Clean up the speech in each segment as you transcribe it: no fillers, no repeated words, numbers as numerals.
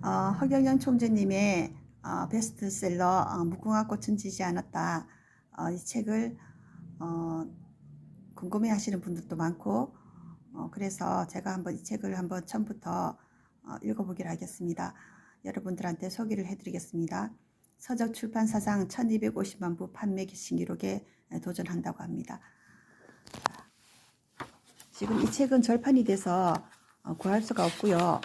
허경영 총재님의 베스트셀러 무궁화 꽃은 지지 않았다. 이 책을 궁금해 하시는 분들도 많고 그래서 제가 한번 이 책을 한번 처음부터 읽어보기로 하겠습니다. 여러분들한테 소개를 해드리겠습니다. 서적 출판사상 1250만 부 판매 신기록에 도전한다고 합니다. 지금 이 책은 절판이 돼서 구할 수가 없고요.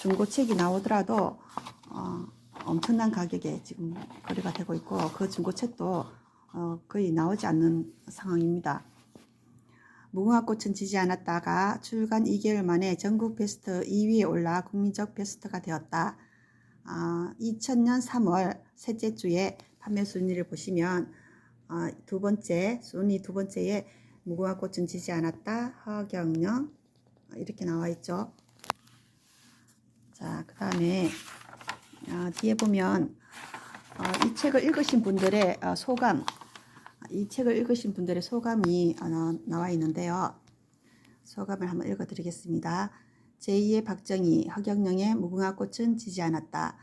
중고책이 나오더라도 엄청난 가격에 지금 거래가 되고 있고 그 중고책도 거의 나오지 않는 상황입니다. 무궁화꽃은 지지 않았다가 출간 2개월 만에 전국 베스트 2위에 올라 국민적 베스트가 되었다. 2000년 3월 셋째 주에 판매 순위를 보시면 두 번째에 무궁화꽃은 지지 않았다 허경영 이렇게 나와 있죠. 자, 그 다음에 뒤에 보면 이 책을 읽으신 분들의 소감, 이 책을 읽으신 분들의 소감이 나와 있는데요. 소감을 한번 읽어드리겠습니다. 제2의 박정희, 허경영의 무궁화꽃은 지지 않았다.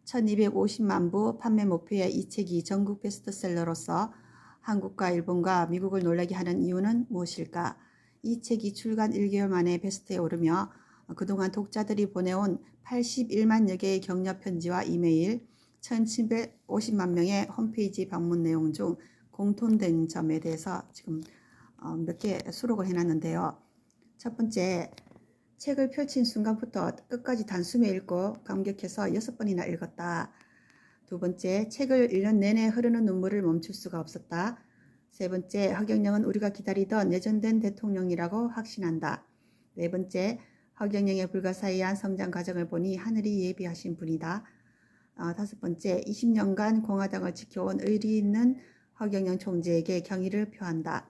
1250만 부 판매 목표의 이 책이 전국 베스트셀러로서 한국과 일본과 미국을 놀라게 하는 이유는 무엇일까? 이 책이 출간 1개월 만에 베스트에 오르며 그동안 독자들이 보내온 81만여 개의 격려 편지와 이메일, 1750만 명의 홈페이지 방문 내용 중 공통된 점에 대해서 지금 몇 개 수록을 해놨는데요. 첫 번째, 책을 펼친 순간부터 끝까지 단숨에 읽고 감격해서 6번이나 읽었다. 두 번째, 책을 1년 내내 흐르는 눈물을 멈출 수가 없었다. 세 번째, 허경영은 우리가 기다리던 예정된 대통령이라고 확신한다. 네 번째, 허경영의 불가사의한 성장 과정을 보니 하늘이 예비하신 분이다. 다섯 번째, 20년간 공화당을 지켜온 의리 있는 허경영 총재에게 경의를 표한다.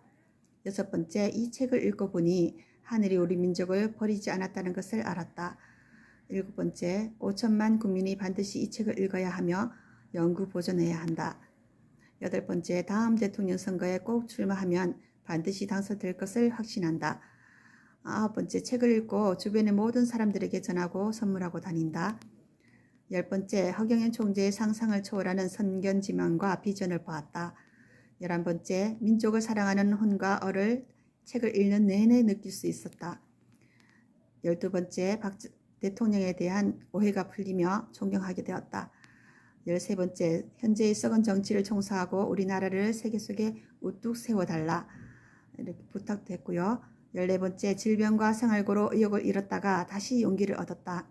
여섯 번째, 이 책을 읽고 보니 하늘이 우리 민족을 버리지 않았다는 것을 알았다. 일곱 번째, 5천만 국민이 반드시 이 책을 읽어야 하며 영구 보존해야 한다. 여덟 번째, 다음 대통령 선거에 꼭 출마하면 반드시 당선될 것을 확신한다. 아홉 번째, 책을 읽고 주변의 모든 사람들에게 전하고 선물하고 다닌다. 열 번째, 허경영 총재의 상상을 초월하는 선견지망과 비전을 보았다. 11번째, 민족을 사랑하는 혼과 얼을 책을 읽는 내내 느낄 수 있었다. 12번째, 박 대통령에 대한 오해가 풀리며 존경하게 되었다. 13번째, 현재의 썩은 정치를 청소하고 우리나라를 세계 속에 우뚝 세워달라. 이렇게 부탁됐고요. 14번째, 질병과 생활고로 의욕을 잃었다가 다시 용기를 얻었다.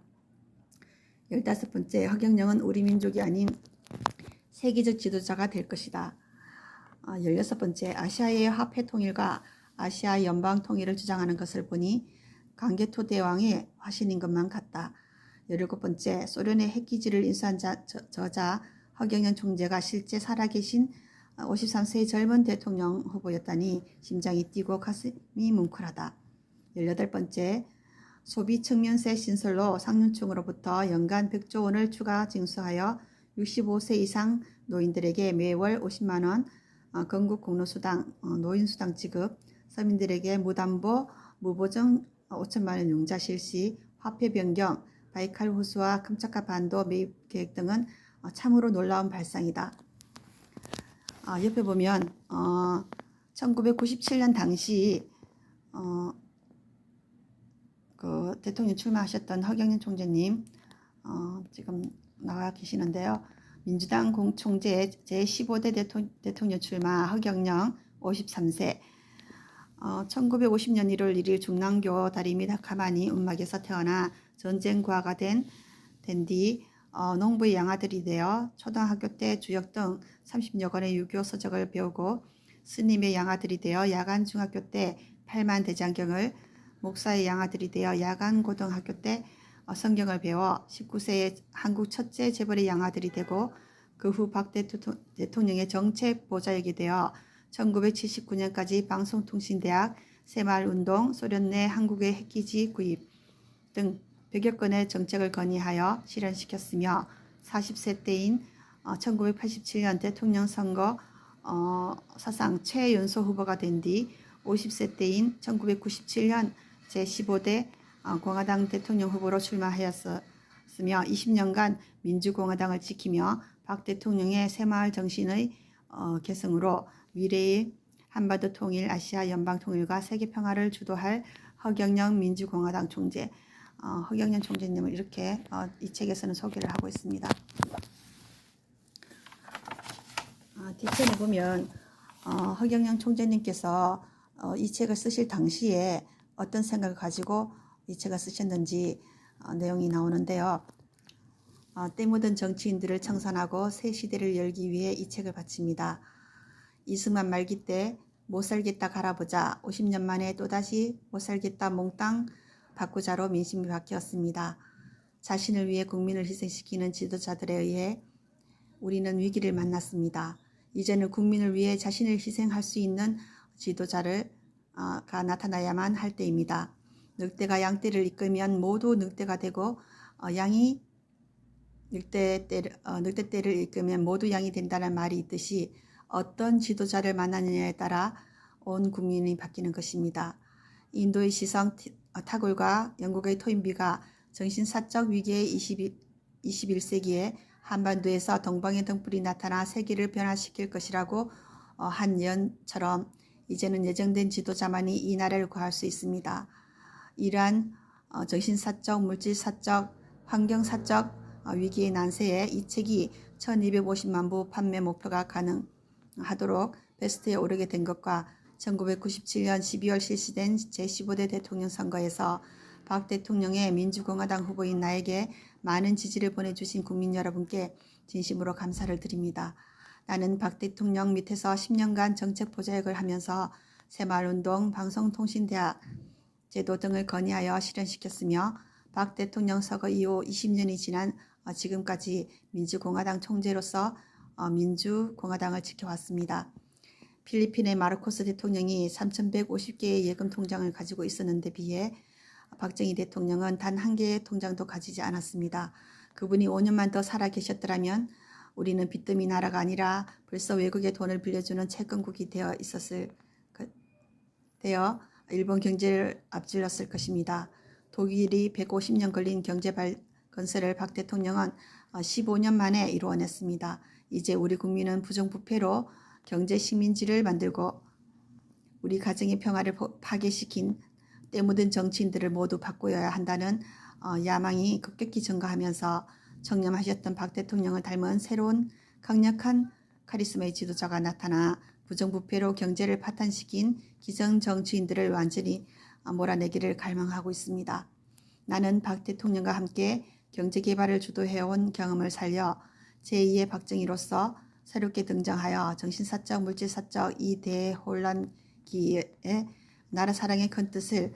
15번째, 허경영은 우리 민족이 아닌 세계적 지도자가 될 것이다. 16번째, 아시아의 화폐 통일과 아시아 연방 통일을 주장하는 것을 보니 강개토 대왕의 화신인 것만 같다. 17번째, 소련의 핵기지를 인수한 저자 허경영 총재가 실제 살아계신 53세의 젊은 대통령 후보였다니 심장이 뛰고 가슴이 뭉클하다. 18번째, 소비 측면세 신설로 상류층으로부터 연간 100조 원을 추가 징수하여 65세 이상 노인들에게 매월 50만원 건국 공로수당, 노인수당 지급, 서민들에게 무담보, 무보증 5천만원 융자 실시, 화폐 변경, 바이칼 호수와 깜짝카 반도 매입 계획 등은 참으로 놀라운 발상이다. 옆에 보면 1997년 당시 그 대통령 출마하셨던 허경영 총재님 지금 나와 계시는데요. 민주당 총재 제15대 대통령 출마 허경영 53세 1950년 1월 1일 중랑교 다리 및 가만히 움막에서 태어나 전쟁과가 된 뒤 농부의 양아들이 되어 초등학교 때 주역 등 30여 권의 유교 서적을 배우고 스님의 양아들이 되어 야간 중학교 때 8만 대장경을, 목사의 양아들이 되어 야간 고등학교 때 성경을 배워 19세에 한국 첫째 재벌의 양아들이 되고 그 후 박 대통령의 정책 보좌역이 되어 1979년까지 방송통신대학, 새마을운동, 소련 내 한국의 핵기지 구입 등 100여 건의 정책을 건의하여 실현시켰으며 40세 때인 1987년 대통령 선거 사상 최연소 후보가 된 뒤 50세 때인 1997년 제15대 공화당 대통령 후보로 출마하였으며 20년간 민주공화당을 지키며 박 대통령의 새마을 정신의 계승으로 미래의 한반도 통일, 아시아 연방 통일과 세계 평화를 주도할 허경영 민주공화당 총재, 허경영 총재님을 이렇게 이 책에서는 소개를 하고 있습니다. 뒷편에 보면 허경영 총재님께서 이 책을 쓰실 당시에 어떤 생각을 가지고 이 책을 쓰셨는지 내용이 나오는데요. 때 묻은 정치인들을 청산하고 새 시대를 열기 위해 이 책을 바칩니다. 이승만 말기 때 못살겠다 갈아보자, 50년 만에 또다시 못살겠다 몽땅 바꾸자로 민심이 바뀌었습니다. 자신을 위해 국민을 희생시키는 지도자들에 의해 우리는 위기를 만났습니다. 이제는 국민을 위해 자신을 희생할 수 있는 지도자가 나타나야만 할 때입니다. 늑대가 양떼를 이끌면 모두 늑대가 되고 양이 늑대떼를 이끌면 모두 양이 된다는 말이 있듯이 어떤 지도자를 만나느냐에 따라 온 국민이 바뀌는 것입니다. 인도의 시성 타골과 영국의 토인비가 정신사적 위기의 21세기에 한반도에서 동방의 등불이 나타나 세계를 변화시킬 것이라고 한 예언처럼 이제는 예정된 지도자만이 이 나라를 구할 수 있습니다. 이러한 정신사적, 물질사적, 환경사적 위기의 난세에 이 책이 1250만 부 판매 목표가 가능하도록 베스트에 오르게 된 것과 1997년 12월 실시된 제15대 대통령 선거에서 박 대통령의 민주공화당 후보인 나에게 많은 지지를 보내주신 국민 여러분께 진심으로 감사를 드립니다. 나는 박 대통령 밑에서 10년간 정책 보좌역을 하면서 새마을운동, 방송통신대학 제도 등을 건의하여 실현시켰으며 박 대통령 서거 이후 20년이 지난 지금까지 민주공화당 총재로서 민주공화당을 지켜왔습니다. 필리핀의 마르코스 대통령이 3,150개의 예금 통장을 가지고 있었는데 비해 박정희 대통령은 단 한 개의 통장도 가지지 않았습니다. 그분이 5년만 더 살아 계셨더라면 우리는 빚더미 나라가 아니라 벌써 외국의 돈을 빌려주는 채권국이 되어 일본 경제를 앞질렀을 것입니다. 독일이 150년 걸린 경제 건설을 박 대통령은 15년 만에 이루어냈습니다. 이제 우리 국민은 부정부패로 경제 식민지를 만들고 우리 가정의 평화를 파괴시킨 때 묻은 정치인들을 모두 바꾸어야 한다는 야망이 급격히 증가하면서 청렴하셨던 박 대통령을 닮은 새로운 강력한 카리스마의 지도자가 나타나 부정부패로 경제를 파탄시킨 기성 정치인들을 완전히 몰아내기를 갈망하고 있습니다. 나는 박 대통령과 함께 경제개발을 주도해온 경험을 살려 제2의 박정희로서 새롭게 등장하여 정신사적, 물질사적 이 대혼란기에 나라 사랑의 큰 뜻을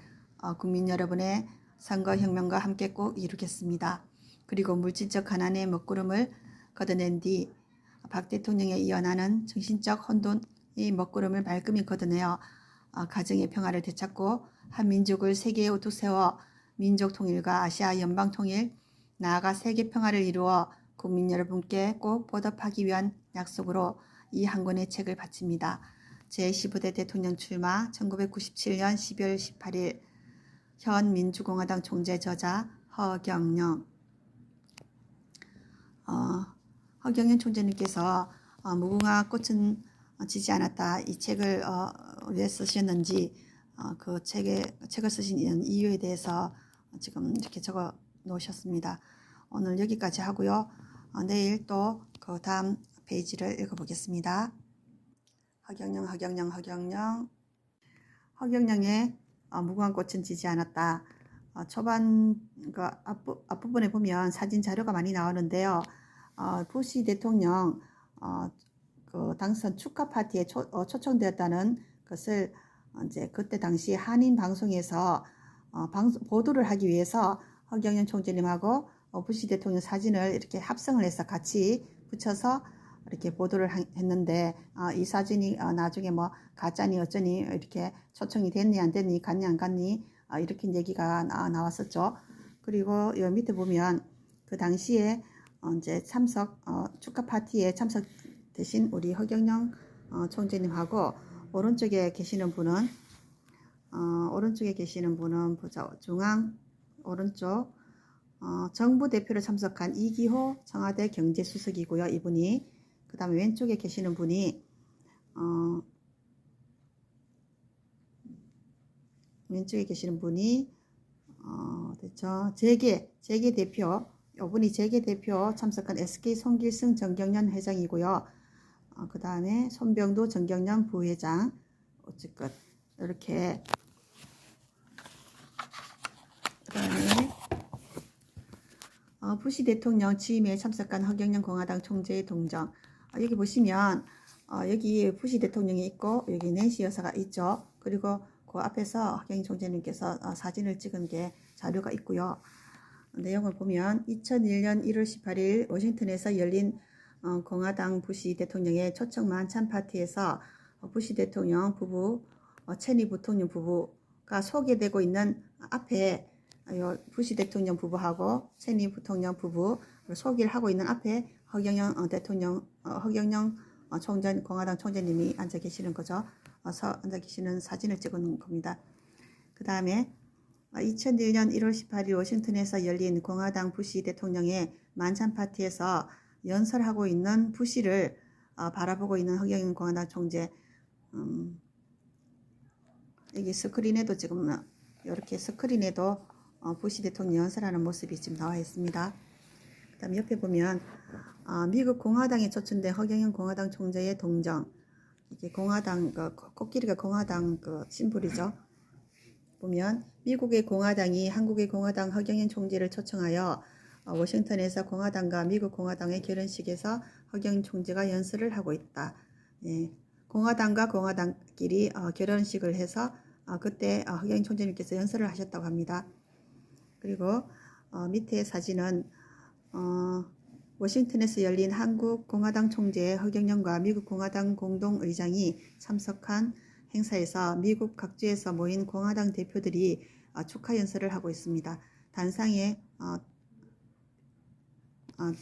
국민 여러분의 선거혁명과 함께 꼭 이루겠습니다. 그리고 물질적 가난의 먹구름을 걷어낸 뒤 박 대통령에 이어 나는 정신적 혼돈의 먹구름을 말끔히 걷어내어 가정의 평화를 되찾고 한민족을 세계에 우뚝 세워 민족 통일과 아시아 연방 통일, 나아가 세계 평화를 이루어 국민 여러분께 꼭 보답하기 위한 약속으로 이 한 권의 책을 바칩니다. 제15대 대통령 출마 1997년 12월 18일 현 민주공화당 총재 저자 허경영. 허경영 총재님께서 무궁화 꽃은 지지 않았다 이 책을 왜 쓰셨는지 그 책을 쓰신 이유에 대해서 지금 이렇게 적어 놓으셨습니다. 오늘 여기까지 하고요. 내일 또 그 다음 페이지를 읽어보겠습니다. 허경영의 무궁화 꽃은 지지 않았다. 초반 그 앞부분에 보면 사진 자료가 많이 나오는데요. 부시 대통령 그 당선 축하 파티에 초청되었다는 것을 이제 그때 당시 한인 방송에서 보도를 하기 위해서 허경영 총재님하고 부시 대통령 사진을 이렇게 합성을 해서 같이 붙여서 이렇게 보도를 했는데 이 사진이 나중에 뭐 가짜니 어쩌니 이렇게 초청이 됐니 안 됐니 갔니 안 갔니 이렇게 얘기가 나왔었죠. 그리고 여 밑에 보면 그 당시에 이제 축하 파티에 참석되신 우리 허경영 총재님하고 오른쪽에 계시는 분은 보죠. 중앙 오른쪽 정부 대표로 참석한 이기호 청와대 경제수석이고요. 이분이. 그 다음에 왼쪽에 계시는 분이 됐죠? 재계 대표, 이분이 재계 대표 참석한 SK 송길승 정경련 회장이고요. 그 다음에 손병도 정경련 부회장, 어쨌건 이렇게. 그 다음에 부시 대통령 취임에 참석한 허경영 공화당 총재의 동정. 여기 보시면 여기 부시 대통령이 있고 여기 낸시 여사가 있죠. 그리고 그 앞에서 허경영 총재님께서 사진을 찍은 게 자료가 있고요. 내용을 보면 2001년 1월 18일 워싱턴에서 열린 공화당 부시 대통령의 초청 만찬 파티에서 부시 대통령 부부, 체니 부통령 부부가 소개되고 있는 앞에 부시 대통령 부부하고 체니 부통령 부부 소개를 하고 있는 앞에 허경영 대통령, 허경영 총재, 공화당 총재님이 앉아 계시는 거죠. 앉아 계시는 사진을 찍은 겁니다. 그 다음에 2001년 1월 18일 워싱턴에서 열린 공화당 부시 대통령의 만찬 파티에서 연설하고 있는 부시를 바라보고 있는 허경영 공화당 총재. 여기 스크린에도 지금 이렇게 스크린에도 부시 대통령 연설하는 모습이 지금 나와 있습니다. 그 다음 옆에 보면 미국 공화당에 초청된 허경영 공화당 총재의 동정. 이게 공화당 코끼리가 공화당 심볼이죠. 보면 미국의 공화당이 한국의 공화당 허경영 총재를 초청하여 워싱턴에서 공화당과 미국 공화당의 결혼식에서 허경영 총재가 연설을 하고 있다. 예, 공화당과 공화당끼리 결혼식을 해서 그때 허경영 총재님께서 연설을 하셨다고 합니다. 그리고 밑에 사진은 워싱턴에서 열린 한국 공화당 총재 허경영과 미국 공화당 공동의장이 참석한 행사에서 미국 각지에서 모인 공화당 대표들이 축하 연설을 하고 있습니다. 단상에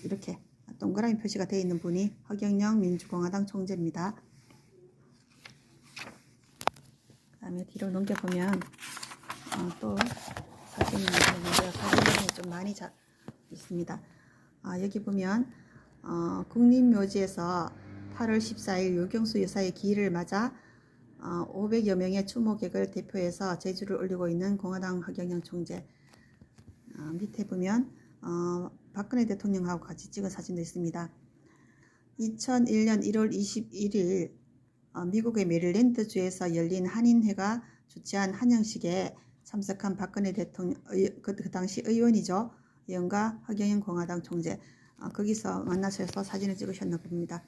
이렇게 동그라미 표시가 되어 있는 분이 허경영 민주공화당 총재입니다. 그 다음에 뒤로 넘겨보면 또 사진이 좀 많이 있습니다. 여기 보면 국립묘지에서 8월 14일 유경수 여사의 기일을 맞아 500여 명의 추모객을 대표해서 제주를 올리고 있는 공화당 허경영 총재. 밑에 보면 박근혜 대통령하고 같이 찍은 사진도 있습니다. 2001년 1월 21일 미국의 메릴랜드주에서 열린 한인회가 주최한 한영식에 참석한 박근혜 대통령, 그 당시 의원이죠. 의원과 허경영 공화당 총재. 거기서 만나셔서 사진을 찍으셨나 봅니다.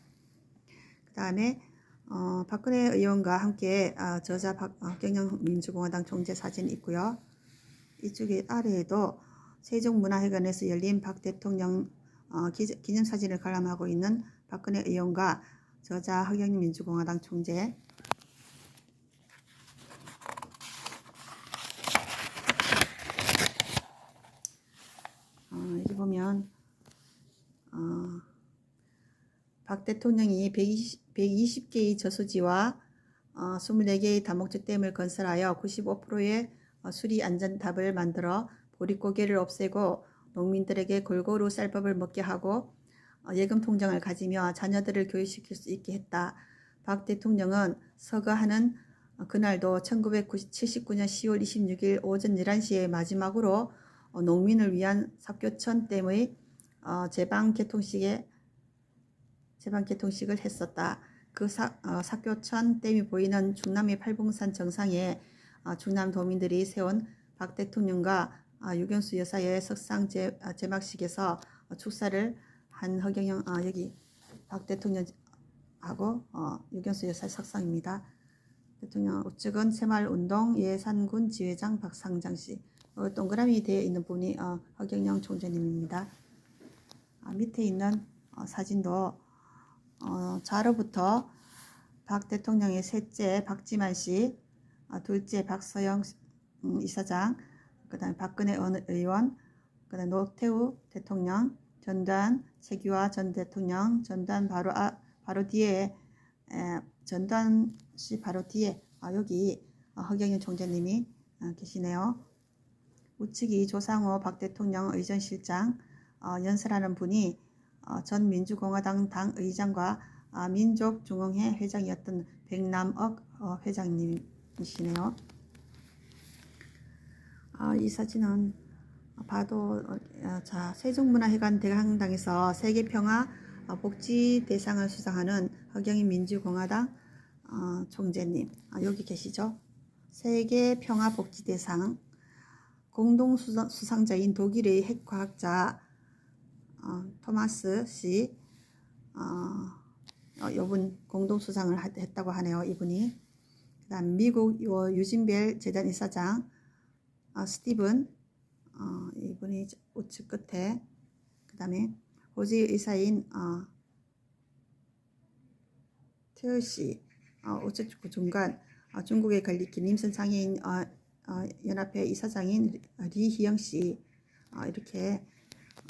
그 다음에 박근혜 의원과 함께 저자 허경영 민주공화당 총재 사진이 있고요. 이쪽에 아래에도 세종문화회관에서 열린 박 대통령 기념사진을 관람하고 있는 박근혜 의원과 저자 허경영 민주공화당 총재. 여기 보면 박 대통령이 120개의 저수지와 24개의 다목적댐을 건설하여 95%의 수리 안전탑을 만들어 보릿고개를 없애고 농민들에게 골고루 쌀밥을 먹게 하고 예금 통장을 가지며 자녀들을 교육시킬 수 있게 했다. 박 대통령은 서거하는 그날도 1979년 10월 26일 오전 11시에 마지막으로 농민을 위한 삭교천 댐의 제방 개통식을 했었다. 그 삭교천 댐이 보이는 중남의 팔봉산 정상에 중남 도민들이 세운 박 대통령과 유경수 여사의 석상 제막식에서 축사를 한 허경영, 여기 박 대통령하고 유경수 여사의 석상입니다. 대통령 우측은 새마을운동 예산군 지회장 박상장씨, 동그라미 되어 있는 분이 허경영 총재님입니다. 밑에 있는 사진도 좌로부터 박 대통령의 셋째 박지만씨, 둘째 박서영 이사장, 그 다음에 박근혜 의원, 그 다음에 노태우 대통령, 전두환, 최규하 전 대통령, 전두환 바로 뒤에 전두환 씨 바로 뒤에 여기 허경영 총재님이 계시네요. 우측이 조상호 박 대통령 의전실장, 연설하는 분이 전 민주공화당 당 의장과 민족중흥회 회장이었던 백남억 회장님이시네요. 이 사진은 봐도 자, 세종문화회관 대강당에서 세계평화 복지대상을 수상하는 허경영 민주공화당 총재님 여기 계시죠? 세계평화복지대상 공동수상자인 독일의 핵과학자 토마스 씨 이분 공동수상을 했다고 하네요. 이분이. 그 다음 미국 유진벨 재단 이사장 스티븐 이분이 우측 끝에, 그 다음에 호주 의사인 태열씨 우측 중간, 중국의 건립기 님선 장애인 연합회 이사장인 리희영씨 이렇게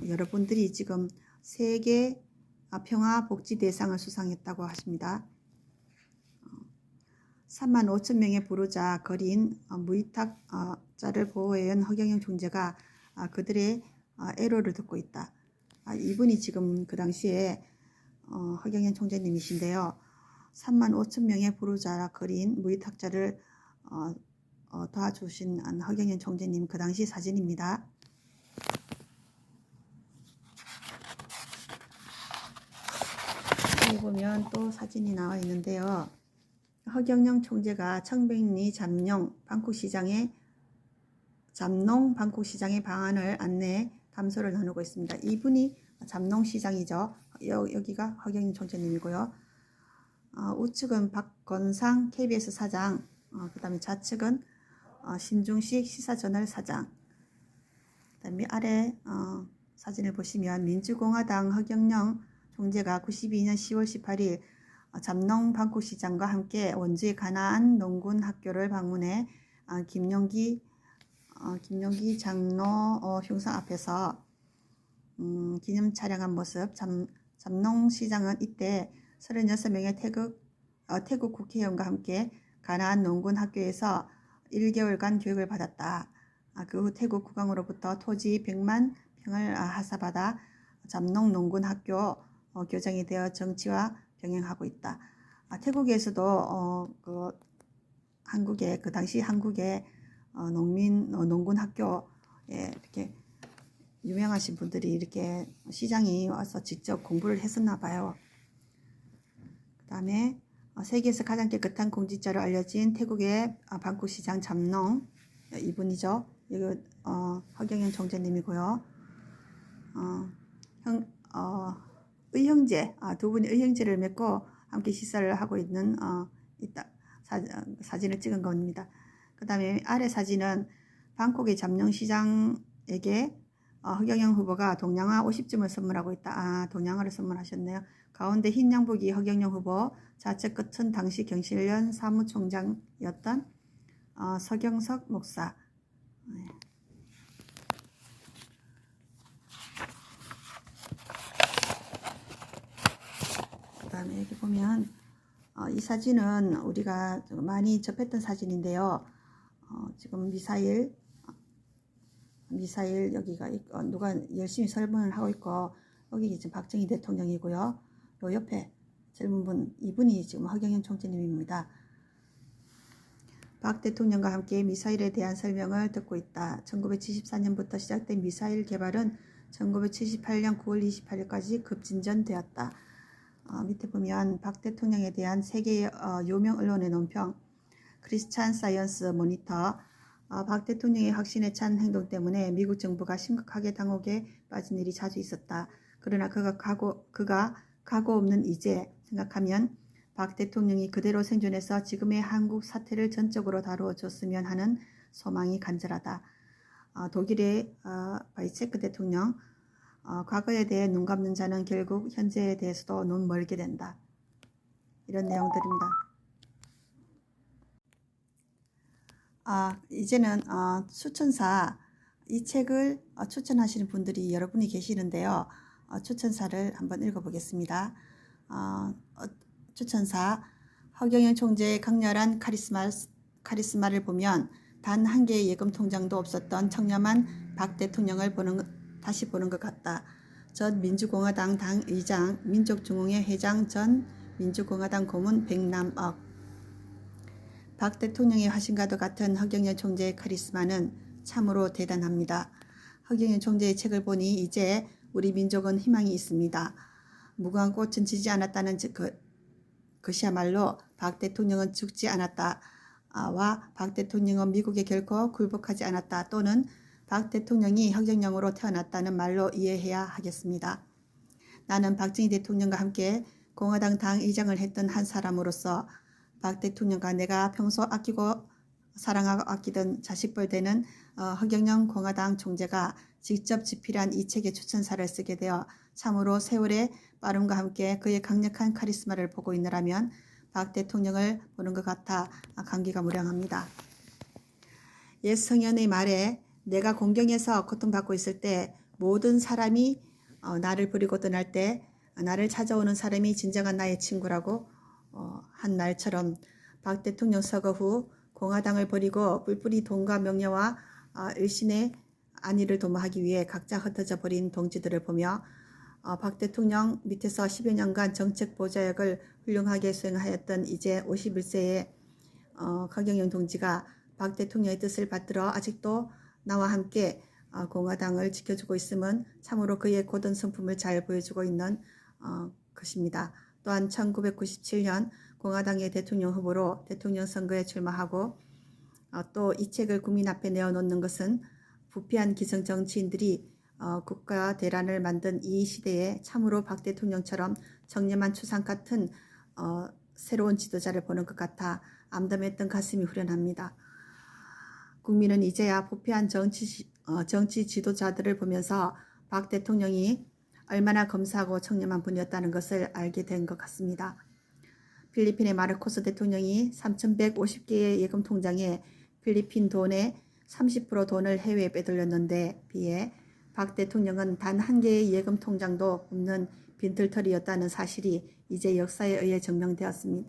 여러분들이 지금 세계 평화복지대상을 수상했다고 하십니다. 35,000명의 불우자 거린 무위탁자를 보호해온 허경영 총재가 그들의 애로를 듣고 있다. 이분이 지금 그 당시에 허경영 총재님이신데요. 35,000명의 불우자 거린 무위탁자를 도와주신 허경영 총재님 그 당시 사진입니다. 여기 보면 또 사진이 나와 있는데요. 허경영 총재가 청백리 잠농 방콕시장의 방안을 안내 담소를 나누고 있습니다. 이분이 잠농시장이죠. 여기가 허경영 총재님이고요. 우측은 박건상 KBS 사장, 그 다음에 좌측은 신중식 시사저널 사장. 그 다음에 아래 사진을 보시면 민주공화당 허경영 총재가 92년 10월 18일 잠농 방콕시장과 함께 원주의 가나안 농군 학교를 방문해 김용기 장로 흉상 앞에서 기념 촬영한 모습. 잠농시장은 이때 36명의 태국 국회의원과 함께 가나안 농군 학교에서 1개월간 교육을 받았다. 그 후 태국 국왕으로부터 토지 100만 평을 하사받아 잠농 농군 학교 교장이 되어 정치와 병행하고 있다. 태국에서도 그 당시 한국의 농군 학교에 이렇게 유명하신 분들이 이렇게 시장이 와서 직접 공부를 했었나 봐요. 그 다음에 세계에서 가장 깨끗한 공직자로 알려진 태국의 방콕시장 잠농 이분이죠. 여기 허경영 총재님이고요. 의형제 두 분이 의형제를 맺고 함께 식사를 하고 있는 사진을 찍은 겁니다. 그 다음에 아래 사진은 방콕의 잠농시장에게 허경영 후보가 동양화 50점을 선물하고 있다. 동양화를 선물하셨네요. 가운데 흰 양복이 허경영 후보, 좌측 끝은 당시 경실련 사무총장이었던 서경석 목사. 네. 그 다음에 여기 보면 이 사진은 우리가 많이 접했던 사진인데요. 지금 미사일 여기가 누가 열심히 설문을 하고 있고, 여기 지금 박정희 대통령이고요. 요 옆에 젊은 분, 이분이 지금 허경영 총재님입니다. 박 대통령과 함께 미사일에 대한 설명을 듣고 있다. 1974년부터 시작된 미사일 개발은 1978년 9월 28일까지 급진전되었다. 밑에 보면 박 대통령에 대한 세계의 유명 언론의 논평, 크리스찬 사이언스 모니터, 박 대통령의 확신에 찬 행동 때문에 미국 정부가 심각하게 당혹에 빠진 일이 자주 있었다. 그러나 그가 각오 없는 이제 생각하면 박 대통령이 그대로 생존해서 지금의 한국 사태를 전적으로 다루어 줬으면 하는 소망이 간절하다. 독일의 바이체크 대통령, 과거에 대해 눈 감는 자는 결국 현재에 대해서도 눈 멀게 된다. 이런 내용들입니다. 이제는 추천사, 이 책을 추천하시는 분들이 여러분이 계시는데요. 추천사를 한번 읽어보겠습니다. 추천사, 허경영 총재의 강렬한 카리스마를 보면 단 한 개의 예금 통장도 없었던 청렴한 박 대통령을 다시 보는 것 같다. 전 민주공화당 당의장, 민족중흥회 회장, 전 민주공화당 고문 백남억. 박 대통령의 화신과도 같은 허경영 총재의 카리스마는 참으로 대단합니다. 허경영 총재의 책을 보니 이제 우리 민족은 희망이 있습니다. 무궁한 꽃은 지지 않았다는 것이야말로 박 대통령은 죽지 않았다. 와 박 대통령은 미국에 결코 굴복하지 않았다. 또는 박 대통령이 허경영으로 태어났다는 말로 이해해야 하겠습니다. 나는 박정희 대통령과 함께 공화당 당의장을 했던 한 사람으로서 박 대통령과 내가 평소 아끼고 사랑하고 아끼던 자식뻘 되는 허경영 공화당 총재가 직접 집필한 이 책의 추천사를 쓰게 되어 참으로 세월의 빠름과 함께 그의 강력한 카리스마를 보고 있느라면 박 대통령을 보는 것 같아 감기가 무량합니다. 옛 성현의 말에 내가 공경에서 고통받고 있을 때 모든 사람이 나를 버리고 떠날 때 나를 찾아오는 사람이 진정한 나의 친구라고 한 말처럼 박 대통령 서거 후 공화당을 버리고 뿔뿔이 돈과 명예와 일신의 안위를 도모하기 위해 각자 흩어져 버린 동지들을 보며 박 대통령 밑에서 10여 년간 정책 보좌역을 훌륭하게 수행하였던 이제 51세의 허경영 동지가 박 대통령의 뜻을 받들어 아직도 나와 함께 공화당을 지켜주고 있음은 참으로 그의 고든 성품을 잘 보여주고 있는 것입니다. 또한 1997년 공화당의 대통령 후보로 대통령 선거에 출마하고 또 이 책을 국민 앞에 내어놓는 것은 부패한 기성 정치인들이 국가 대란을 만든 이 시대에 참으로 박 대통령처럼 청렴한 추상 같은 새로운 지도자를 보는 것 같아 암담했던 가슴이 후련합니다. 국민은 이제야 부패한 정치 지도자들을 보면서 박 대통령이 얼마나 검소하고 청렴한 분이었다는 것을 알게 된 것 같습니다. 필리핀의 마르코스 대통령이 3,150개의 예금 통장에 필리핀 돈의 30% 돈을 해외에 빼돌렸는데 비해 박 대통령은 단 한 개의 예금 통장도 없는 빈털터리였다는 사실이 이제 역사에 의해 증명되었습니다.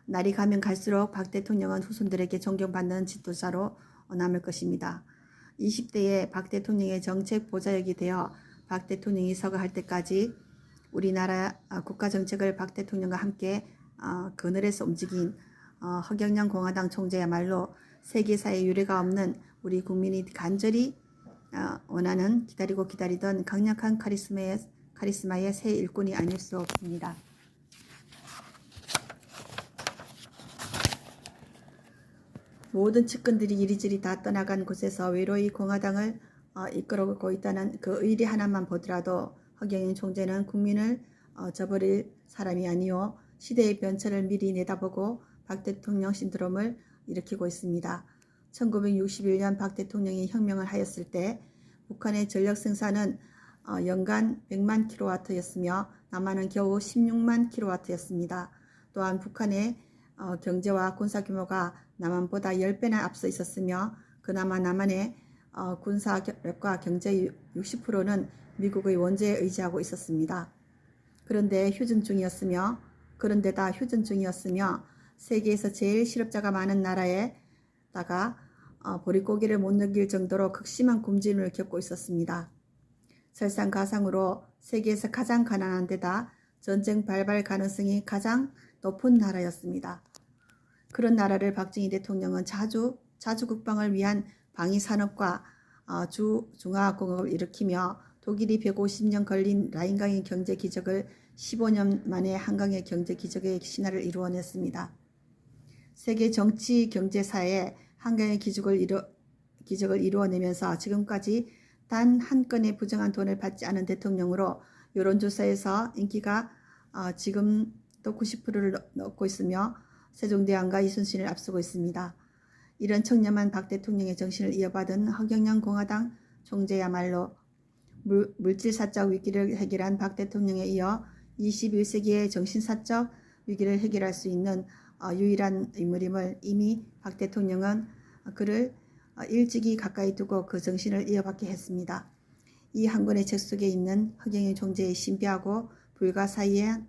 날이 가면 갈수록 박 대통령은 후손들에게 존경받는 지도자로 남을 것입니다. 20대에 박 대통령의 정책 보좌역이 되어 박 대통령이 서거할 때까지 우리나라 국가 정책을 박 대통령과 함께 그늘에서 움직인 허경영 공화당 총재야말로 세계사에 유례가 없는 우리 국민이 간절히 원하는 기다리고 기다리던 강력한 카리스마의 새 일꾼이 아닐 수 없습니다. 모든 측근들이 이리저리 다 떠나간 곳에서 외로이 공화당을 이끌어가고 있다는 그 의리 하나만 보더라도 허경영 총재는 국민을 저버릴 사람이 아니요 시대의 변천을 미리 내다보고 박 대통령 신드롬을 일으키고 있습니다. 1961년 박 대통령이 혁명을 하였을 때 북한의 전력 생산은 연간 100만 킬로와트였으며 남한은 겨우 16만 킬로와트였습니다. 또한 북한의 경제와 군사 규모가 남한보다 10배나 앞서 있었으며 그나마 남한의 군사력과 경제의 60%는 미국의 원조에 의지하고 있었습니다. 그런데다 휴전 중이었으며 세계에서 제일 실업자가 많은 나라에다가 보릿고개를 못 넘길 정도로 극심한 굶주림을 겪고 있었습니다. 설상가상으로 세계에서 가장 가난한 데다 전쟁 발발 가능성이 가장 높은 나라였습니다. 그런 나라를 박정희 대통령은 자주 국방을 위한 방위산업과 중화공업을 일으키며 독일이 150년 걸린 라인강의 경제 기적을 15년 만에 한강의 경제 기적의 신화를 이루어냈습니다. 세계 정치 경제사에 한강의 기적을 이루어내면서 지금까지 단 한 건의 부정한 돈을 받지 않은 대통령으로 여론조사에서 인기가 지금도 90%를 넘고 있으며 세종대왕과 이순신을 앞서고 있습니다. 이런 청렴한 박 대통령의 정신을 이어받은 허경영 공화당 총재야말로 물질사적 위기를 해결한 박 대통령에 이어 21세기의 정신사적 위기를 해결할 수 있는 유일한 인물임을 이미 박 대통령은 그를 일찍이 가까이 두고 그 정신을 이어받게 했습니다. 이 한 권의 책 속에 있는 허경영 총재의 신비하고 불가사의한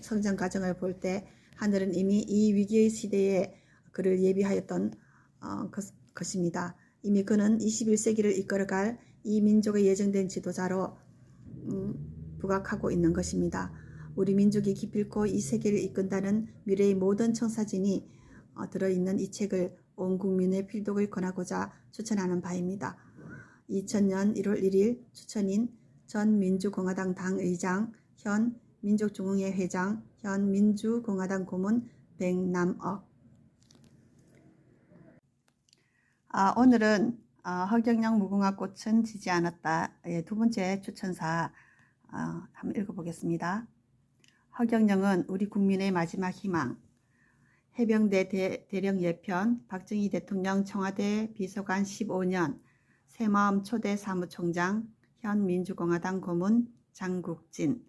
성장 과정을 볼 때 하늘은 이미 이 위기의 시대에 그를 예비하였던 것입니다. 이미 그는 21세기를 이끌어갈 이 민족의 예정된 지도자로 부각하고 있는 것입니다. 우리 민족이 기필코 이 세계를 이끈다는 미래의 모든 청사진이 들어있는 이 책을 온 국민의 필독을 권하고자 추천하는 바입니다. 2000년 1월 1일 추천인 전 민주공화당 당의장, 현 민족중흥회 회장, 현 민주공화당 고문 백남억. 오늘은 허경영 무궁화 꽃은 지지 않았다의 두 번째 추천사 한번 읽어보겠습니다. 허경영은 우리 국민의 마지막 희망. 해병대 대령 예편, 박정희 대통령 청와대 비서관 15년, 새마음 초대 사무총장, 현 민주공화당 고문 장국진.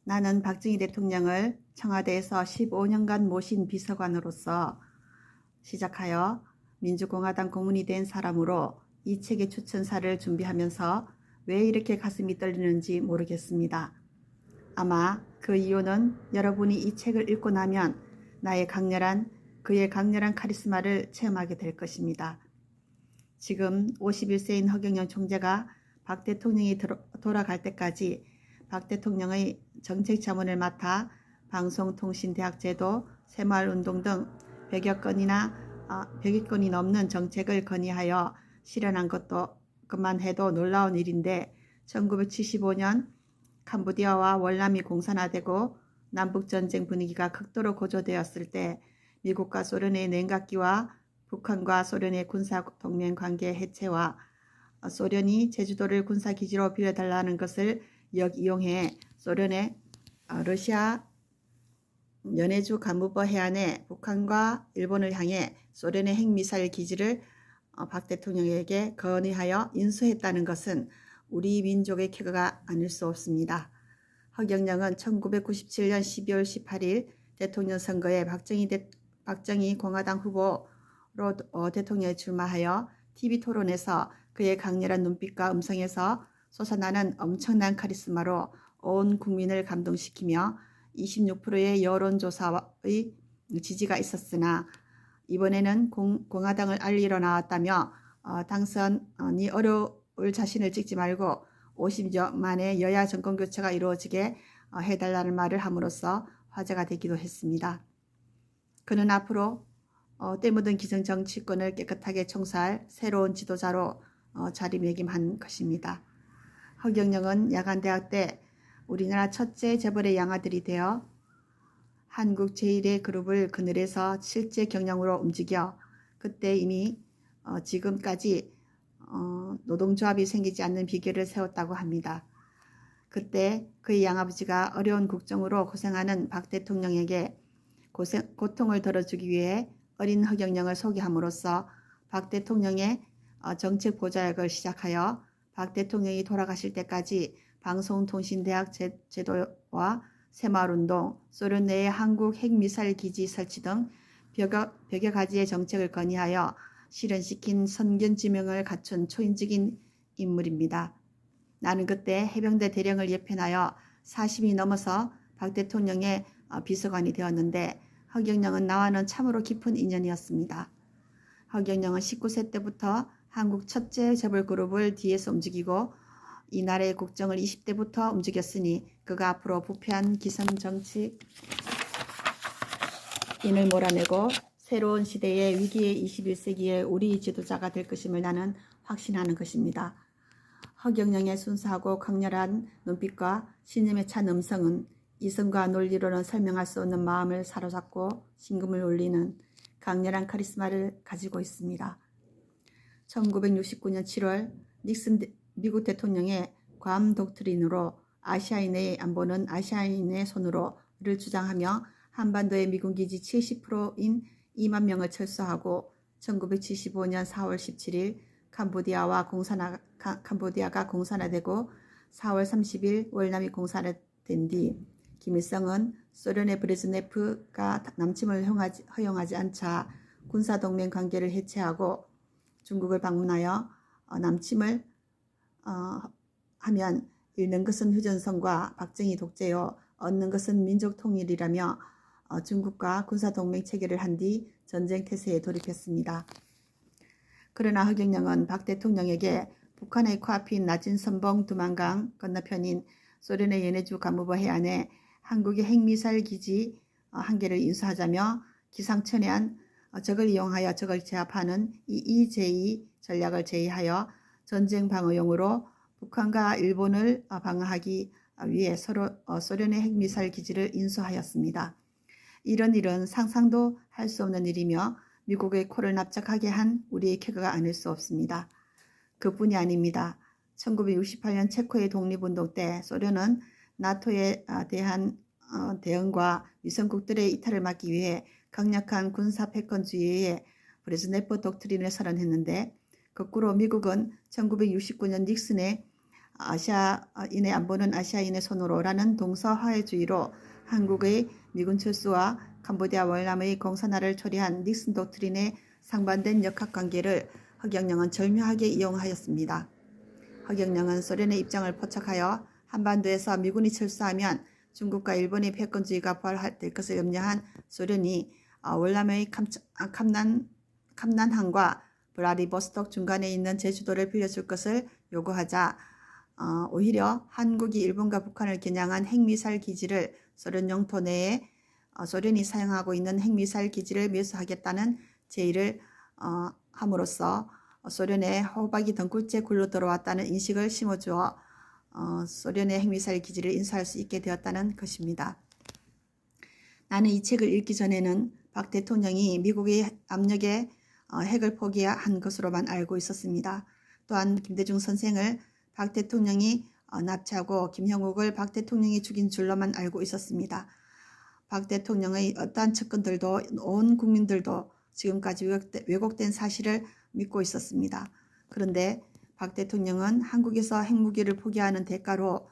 나는 박정희 대통령을 청와대에서 15년간 모신 비서관으로서 시작하여 민주공화당 고문이 된 사람으로 이 책의 추천사를 준비하면서 왜 이렇게 가슴이 떨리는지 모르겠습니다. 아마 그 이유는 여러분이 이 책을 읽고 나면 그의 강렬한 카리스마를 체험하게 될 것입니다. 지금 51세인 허경영 총재가 박 대통령이 돌아갈 때까지 박 대통령의 정책 자문을 맡아 방송통신대학제도, 새마을운동 등 100여 건이 넘는 정책을 건의하여 실현한 것만 해도 놀라운 일인데 1975년 캄보디아와 월남이 공산화되고 남북전쟁 분위기가 극도로 고조되었을 때 미국과 소련의 냉각기와 북한과 소련의 군사동맹 관계 해체와 소련이 제주도를 군사기지로 빌려달라는 것을 역이용해 소련의 러시아 연해주 간무버 해안에 북한과 일본을 향해 소련의 핵미사일 기지를 박 대통령에게 건의하여 인수했다는 것은 우리 민족의 쾌거가 아닐 수 없습니다. 허경영은 1997년 12월 18일 대통령 선거에 박정희 공화당 후보로 대통령에 출마하여 TV토론에서 그의 강렬한 눈빛과 음성에서 솟아나는 엄청난 카리스마로 온 국민을 감동시키며 26%의 여론조사의 지지가 있었으나 이번에는 공화당을 알리러 나왔다며 당선이 어려울 자신을 찍지 말고 50여 만의 여야 정권교체가 이루어지게 해달라는 말을 함으로써 화제가 되기도 했습니다. 그는 앞으로 때 묻은 기성정치권을 깨끗하게 청소할 새로운 지도자로 자리매김한 것입니다. 허경영은 야간대학 때 우리나라 첫째 재벌의 양아들이 되어 한국 제1의 그룹을 그늘에서 실제 경영으로 움직여 그때 이미 지금까지 노동조합이 생기지 않는 비결을 세웠다고 합니다. 그때 그의 양아버지가 어려운 국정으로 고생하는 박 대통령에게 고통을 덜어주기 위해 어린 허경영을 소개함으로써 박 대통령의 정책 보좌역을 시작하여 박 대통령이 돌아가실 때까지 방송통신대학 제도와 새마을운동, 소련 내의 한국 핵미사일 기지 설치 등 100여 가지의 정책을 건의하여 실현시킨 선견지명을 갖춘 초인적인 인물입니다. 나는 그때 해병대 대령을 예편하여 40이 넘어서 박 대통령의 비서관이 되었는데 허경영은 나와는 참으로 깊은 인연이었습니다. 허경영은 19세 때부터 한국 첫째 재벌그룹을 뒤에서 움직이고 이 나라의 국정을 20대부터 움직였으니 그가 앞으로 부패한 기성정치인을 몰아내고 새로운 시대의 위기의 21세기의 우리 지도자가 될 것임을 나는 확신하는 것입니다. 허경영의 순수하고 강렬한 눈빛과 신념에 찬 음성은 이성과 논리로는 설명할 수 없는 마음을 사로잡고 심금을 울리는 강렬한 카리스마를 가지고 있습니다. 1969년 7월 닉슨 미국 대통령의 괌 독트린으로 아시아인의 안보는 아시아인의 손으로를 주장하며 한반도의 미군기지 70%인 2만 명을 철수하고 1975년 4월 17일 캄보디아가 공산화되고 4월 30일 월남이 공산화된 뒤 김일성은 소련의 브레즈네프가 남침을 허용하지 않자 군사동맹 관계를 해체하고 중국을 방문하여 남침을 하면 잃는 것은 휴전선과 박정희 독재요 얻는 것은 민족 통일이라며 중국과 군사동맹 체결을 한 뒤 전쟁 태세에 돌입했습니다. 그러나 허경영은 박 대통령에게 북한의 코앞인 낮은 선봉 두만강 건너편인 소련의 연해주 간무버 해안에 한국의 핵미사일 기지 한 개를 인수하자며 기상천외한 적을 이용하여 적을 제압하는 EEJ 전략을 제의하여 전쟁 방어용으로 북한과 일본을 방어하기 위해 소련의 핵미사일 기지를 인수하였습니다. 이런 일은 상상도 할 수 없는 일이며 미국의 코를 납작하게 한 우리의 쾌거가 아닐 수 없습니다. 그뿐이 아닙니다. 1968년 체코의 독립운동 때 소련은 나토에 대한 대응과 위성국들의 이탈을 막기 위해 강력한 군사 패권주의의 브레즈네프 독트린을 선언했는데 거꾸로 미국은 1969년 닉슨의 아시아인의 안보는 아시아인의 손으로라는 동서화해주의로 한국의 미군 철수와 캄보디아 월남의 공산화를 초래한 닉슨 독트린에 상반된 역학관계를 허경영은 절묘하게 이용하였습니다. 허경영은 소련의 입장을 포착하여 한반도에서 미군이 철수하면 중국과 일본의 패권주의가 부활될 것을 염려한 소련이 월남의 캄난항과 블라디보스톡 중간에 있는 제주도를 빌려줄 것을 요구하자 오히려 한국이 일본과 북한을 겨냥한 핵미사일 기지를 소련 영토 내에 소련이 사용하고 있는 핵미사일 기지를 매수하겠다는 제의를 함으로써 소련의 호박이 덩굴째 굴러 들어왔다는 인식을 심어주어 소련의 핵미사일 기지를 인수할 수 있게 되었다는 것입니다. 나는 이 책을 읽기 전에는 박 대통령이 미국의 압력에 핵을 포기한 것으로만 알고 있었습니다. 또한 김대중 선생을 박 대통령이 납치하고 김형욱을 박 대통령이 죽인 줄로만 알고 있었습니다. 박 대통령의 어떠한 측근들도 온 국민들도 지금까지 왜곡된 사실을 믿고 있었습니다. 그런데 박 대통령은 한국에서 핵무기를 포기하는 대가로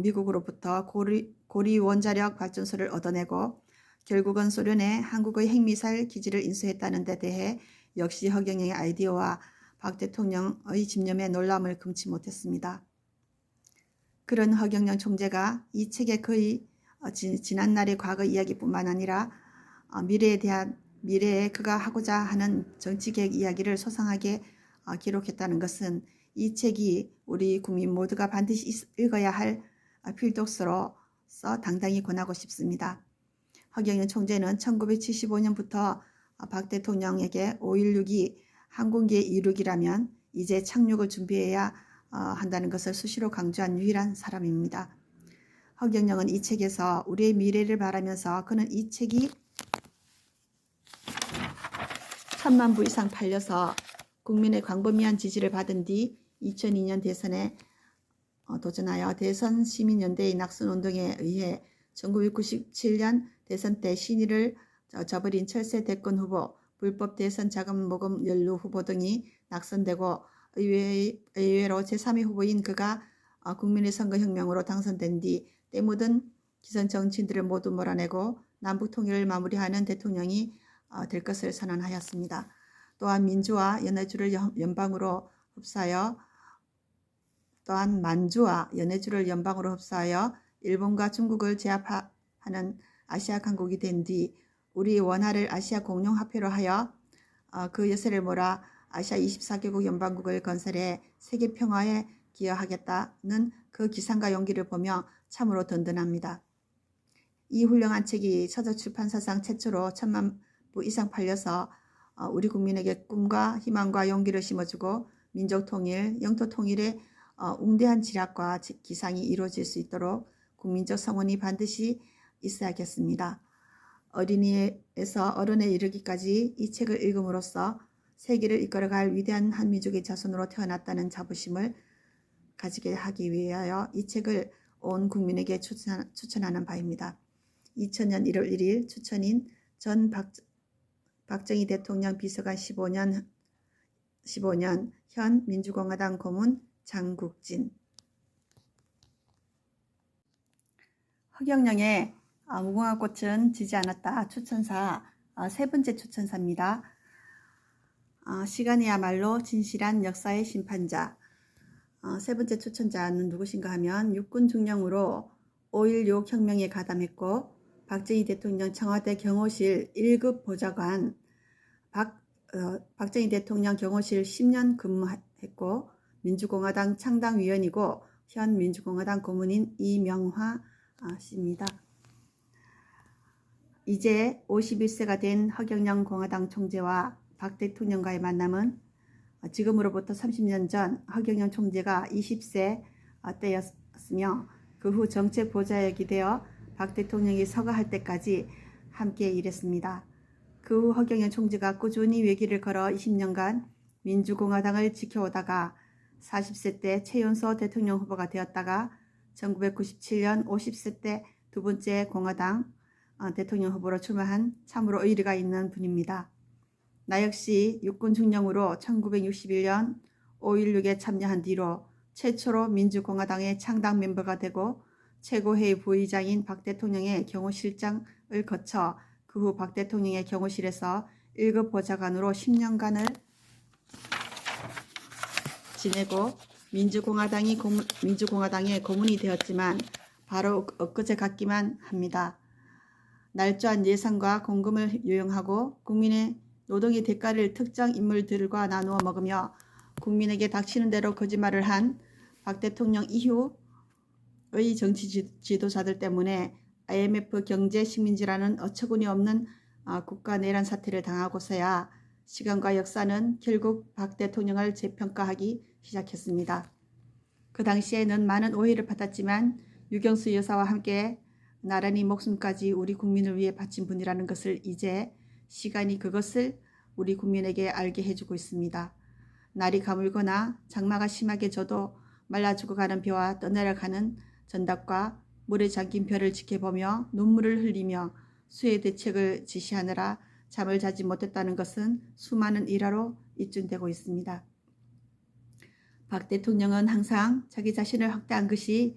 미국으로부터 고리 원자력 발전소를 얻어내고 결국은 소련에 한국의 핵미사일 기지를 인수했다는 데 대해 역시 허경영의 아이디어와 박 대통령의 집념에 놀람을 금치 못했습니다. 그런 허경영 총재가 이 책에 거의 지난날의 과거 이야기뿐만 아니라 미래에 그가 하고자 하는 정치개혁 이야기를 소상하게 기록했다는 것은 이 책이 우리 국민 모두가 반드시 읽어야 할 필독서로서 당당히 권하고 싶습니다. 허경영 총재는 1975년부터 박 대통령에게 5.16이 항공기의 이륙이라면 이제 착륙을 준비해야 한다는 것을 수시로 강조한 유일한 사람입니다. 허경영은 이 책에서 우리의 미래를 바라면서 그는 이 책이 1000만 부 이상 팔려서 국민의 광범위한 지지를 받은 뒤 2002년 대선에 도전하여 대선 시민연대의 낙선운동에 의해 1997년 대선 때 신의를 저버린 철새 대권 후보, 불법 대선 자금 모금 연루 후보 등이 낙선되고 의외로 제3위 후보인 그가 국민의 선거혁명으로 당선된 뒤 때묻은 기성 정치인들을 모두 몰아내고 남북통일을 마무리하는 대통령이 될 것을 선언하였습니다. 또한 민주와 연해주를 연방으로 흡수하여 일본과 중국을 제압하는 아시아 강국이 된 뒤 우리 원화를 아시아 공용화폐로 하여 그 여세를 몰아 아시아 24개국 연방국을 건설해 세계 평화에 기여하겠다는 그 기상과 용기를 보며 참으로 든든합니다. 이 훌륭한 책이 서적 출판사상 최초로 1000만 부 이상 팔려서 우리 국민에게 꿈과 희망과 용기를 심어주고 민족 통일, 영토 통일의 웅대한 지략과 기상이 이루어질 수 있도록 국민적 성원이 반드시 있어야겠습니다. 어린이에서 어른에 이르기까지 이 책을 읽음으로써 세계를 이끌어갈 위대한 한민족의 자손으로 태어났다는 자부심을 가지게 하기 위하여 이 책을 온 국민에게 추천하는 바입니다. 2000년 1월 1일 추천인 전 박정희 대통령 비서관 15년 현 민주공화당 고문 장국진. 허경영의 무궁화 꽃은 지지 않았다 추천사 세 번째 추천사입니다. 시간이야말로 진실한 역사의 심판자. 세 번째 추천자는 누구신가 하면 육군 중령으로 5.16 혁명에 가담했고 박정희 대통령 청와대 경호실 1급 보좌관, 박정희 대통령 경호실 10년 근무했고 민주공화당 창당위원이고 현 민주공화당 고문인 이명화 씨입니다. 이제 51세가 된 허경영 공화당 총재와 박 대통령과의 만남은 지금으로부터 30년 전 허경영 총재가 20세 때였으며 그 후 정책 보좌역이 되어 박 대통령이 서거할 때까지 함께 일했습니다. 그 후 허경영 총재가 꾸준히 외길을 걸어 20년간 민주공화당을 지켜오다가 40세 때 최연소 대통령 후보가 되었다가 1997년 50세 때 두 번째 공화당 대통령 후보로 출마한 참으로 의리가 있는 분입니다. 나 역시 육군 중령으로 1961년 5.16에 참여한 뒤로 최초로 민주공화당의 창당 멤버가 되고 최고회의 부의장인 박 대통령의 경호실장을 거쳐 그 후 박 대통령의 경호실에서 1급 보좌관으로 10년간을 지내고 민주공화당의 고문이 되었지만 바로 엊그제 같기만 합니다. 날조한 예산과 공금을 유용하고 국민의 노동의 대가를 특정 인물들과 나누어 먹으며 국민에게 닥치는 대로 거짓말을 한 박 대통령 이후의 정치 지도자들 때문에 IMF 경제 식민지라는 어처구니 없는 국가 내란 사태를 당하고서야 시간과 역사는 결국 박 대통령을 재평가하기 시작했습니다. 그 당시에는 많은 오해를 받았지만 유경수 여사와 함께 나란히 목숨까지 우리 국민을 위해 바친 분이라는 것을 이제 시간이 그것을 우리 국민에게 알게 해주고 있습니다. 날이 가물거나 장마가 심하게 져도 말라 죽어가는 벼와 떠내려가는 전답과 물에 잠긴 벼를 지켜보며 눈물을 흘리며 수해 대책을 지시하느라 잠을 자지 못했다는 것은 수많은 일화로 입증되고 있습니다. 박 대통령은 항상 자기 자신을 확대한 것이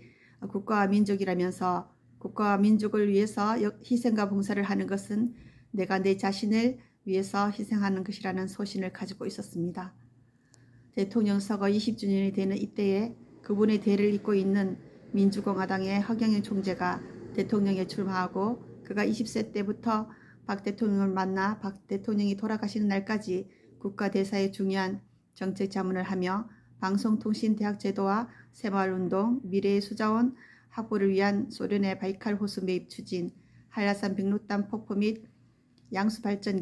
국가와 민족이라면서 국가와 민족을 위해서 희생과 봉사를 하는 것은 내가 내 자신을 위해서 희생하는 것이라는 소신을 가지고 있었습니다. 대통령 서거 20주년이 되는 이때에 그분의 대를 잇고 있는 민주공화당의 허경영 총재가 대통령에 출마하고 그가 20세 때부터 박 대통령을 만나 박 대통령이 돌아가시는 날까지 국가대사의 중요한 정책 자문을 하며 방송통신대학 제도와 새마을운동, 미래의 수자원 확보를 위한 소련의 바이칼 호수 매입 추진, 한라산 백록담 폭포 및 양수발전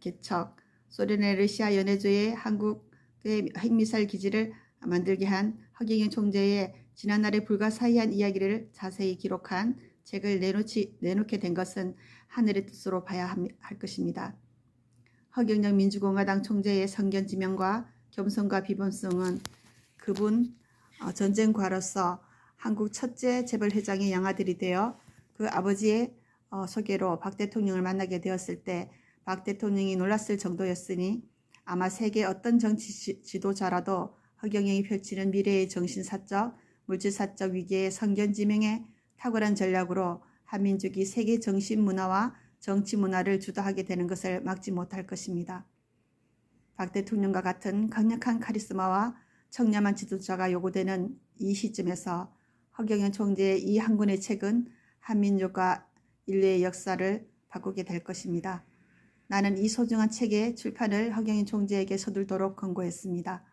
개척, 소련의 러시아 연해주의 한국의 핵미사일 기지를 만들게 한 허경영 총재의 지난날의 불가사의한 이야기를 자세히 기록한 책을 내놓게 된 것은 하늘의 뜻으로 봐야 할 것입니다. 허경영 민주공화당 총재의 성견지명과 겸손과 비범성은 그분 전쟁과로서 한국 첫째 재벌회장의 양아들이 되어 그 아버지의 소개로 박 대통령을 만나게 되었을 때 박 대통령이 놀랐을 정도였으니 아마 세계 어떤 정치 지도자라도 허경영이 펼치는 미래의 정신사적, 물질사적 위기의 성견지명의 탁월한 전략으로 한민족이 세계 정신문화와 정치문화를 주도하게 되는 것을 막지 못할 것입니다. 박 대통령과 같은 강력한 카리스마와 청렴한 지도자가 요구되는 이 시점에서 허경영 총재의 이 한 권의 책은 한민족과 인류의 역사를 바꾸게 될 것입니다. 나는 이 소중한 책의 출판을 허경영 총재에게 서둘도록 권고했습니다.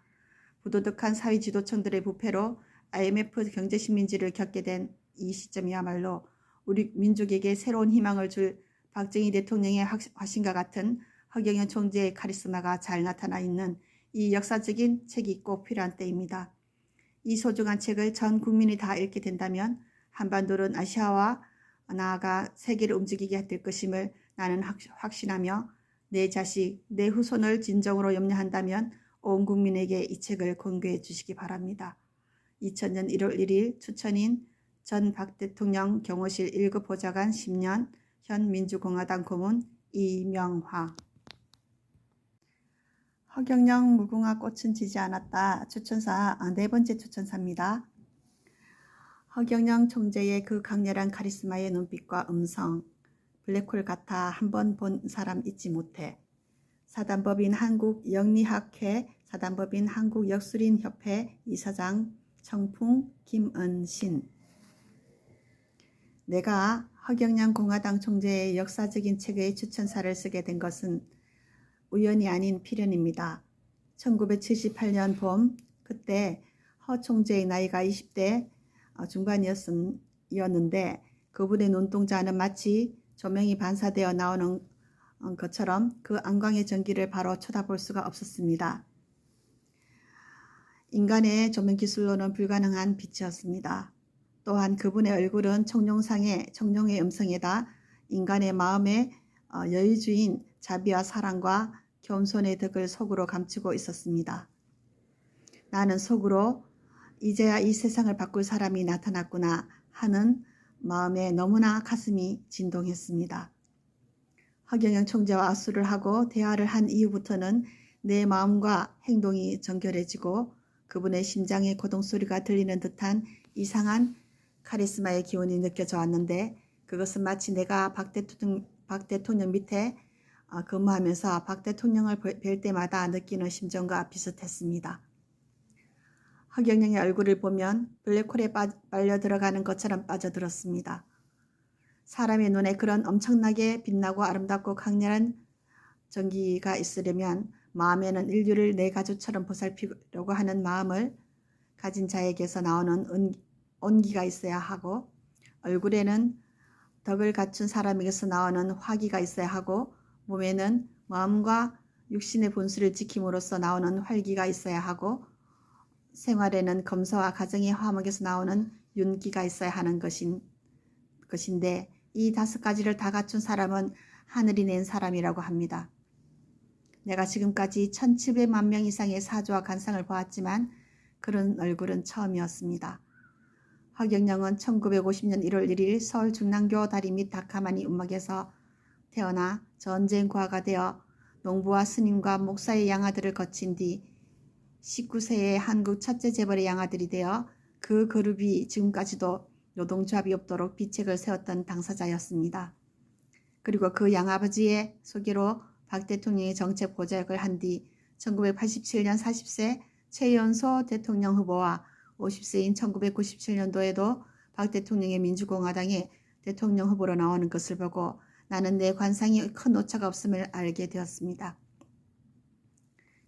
부도덕한 사회 지도층들의 부패로 IMF 경제식민지를 겪게 된 이 시점이야말로 우리 민족에게 새로운 희망을 줄 박정희 대통령의 화신과 같은 허경영 총재의 카리스마가 잘 나타나 있는 이 역사적인 책이 꼭 필요한 때입니다. 이 소중한 책을 전 국민이 다 읽게 된다면 한반도는 아시아와 나아가 세계를 움직이게 될 것임을 나는 확신하며 내 자식, 내 후손을 진정으로 염려한다면 온 국민에게 이 책을 권고해 주시기 바랍니다. 2000년 1월 1일 추천인 전 박 대통령 경호실 1급 보좌관 10년 현 민주공화당 고문 이명화. 허경영 무궁화 꽃은 지지 않았다. 추천사 네 번째 추천사입니다. 허경영 총재의 그 강렬한 카리스마의 눈빛과 음성, 블랙홀 같아 한 번 본 사람 잊지 못해. 사단법인 한국영리학회, 사단법인 한국역술인협회 이사장 청풍 김은신. 내가 허경영 공화당 총재의 역사적인 책의 추천사를 쓰게 된 것은 우연이 아닌 필연입니다. 1978년 봄, 그때 허 총재의 나이가 20대 중반이었는데 그분의 눈동자는 마치 조명이 반사되어 나오는 것처럼 그 안광의 전기를 바로 쳐다볼 수가 없었습니다. 인간의 조명 기술로는 불가능한 빛이었습니다. 또한 그분의 얼굴은 청룡의 음성에다 인간의 마음의 여유주인 자비와 사랑과 겸손의 덕을 속으로 감추고 있었습니다. 나는 속으로 이제야 이 세상을 바꿀 사람이 나타났구나 하는 마음에 너무나 가슴이 진동했습니다. 허경영 총재와 악수를 하고 대화를 한 이후부터는 내 마음과 행동이 정결해지고 그분의 심장의 고동소리가 들리는 듯한 이상한 카리스마의 기운이 느껴져 왔는데 그것은 마치 내가 박 대통령 밑에 근무하면서 박 대통령을 뵐 때마다 느끼는 심정과 비슷했습니다. 허경영의 얼굴을 보면 블랙홀에 빨려 들어가는 것처럼 빠져들었습니다. 사람의 눈에 그런 엄청나게 빛나고 아름답고 강렬한 전기가 있으려면 마음에는 인류를 내 가족처럼 보살피려고 하는 마음을 가진 자에게서 나오는 온기가 있어야 하고 얼굴에는 덕을 갖춘 사람에게서 나오는 화기가 있어야 하고 몸에는 마음과 육신의 본수를 지킴으로써 나오는 활기가 있어야 하고 생활에는 검소와 가정의 화목에서 나오는 윤기가 있어야 하는 것인데 이 5가지를 다 갖춘 사람은 하늘이 낸 사람이라고 합니다. 내가 지금까지 1700만 명 이상의 사주와 관상을 보았지만 그런 얼굴은 처음이었습니다. 허경영은 1950년 1월 1일 서울 중랑교 다리 및 다카마니 움막에서 태어나 전쟁과가 되어 농부와 스님과 목사의 양아들을 거친 뒤 19세의 한국 첫째 재벌의 양아들이 되어 그 그룹이 지금까지도 노동조합이 없도록 비책을 세웠던 당사자였습니다. 그리고 그 양아버지의 소개로 박 대통령의 정책 보좌역을 한 뒤 1987년 40세 최연소 대통령 후보와 50세인 1997년도에도 박 대통령의 민주공화당의 대통령 후보로 나오는 것을 보고 나는 내 관상이 큰 오차가 없음을 알게 되었습니다.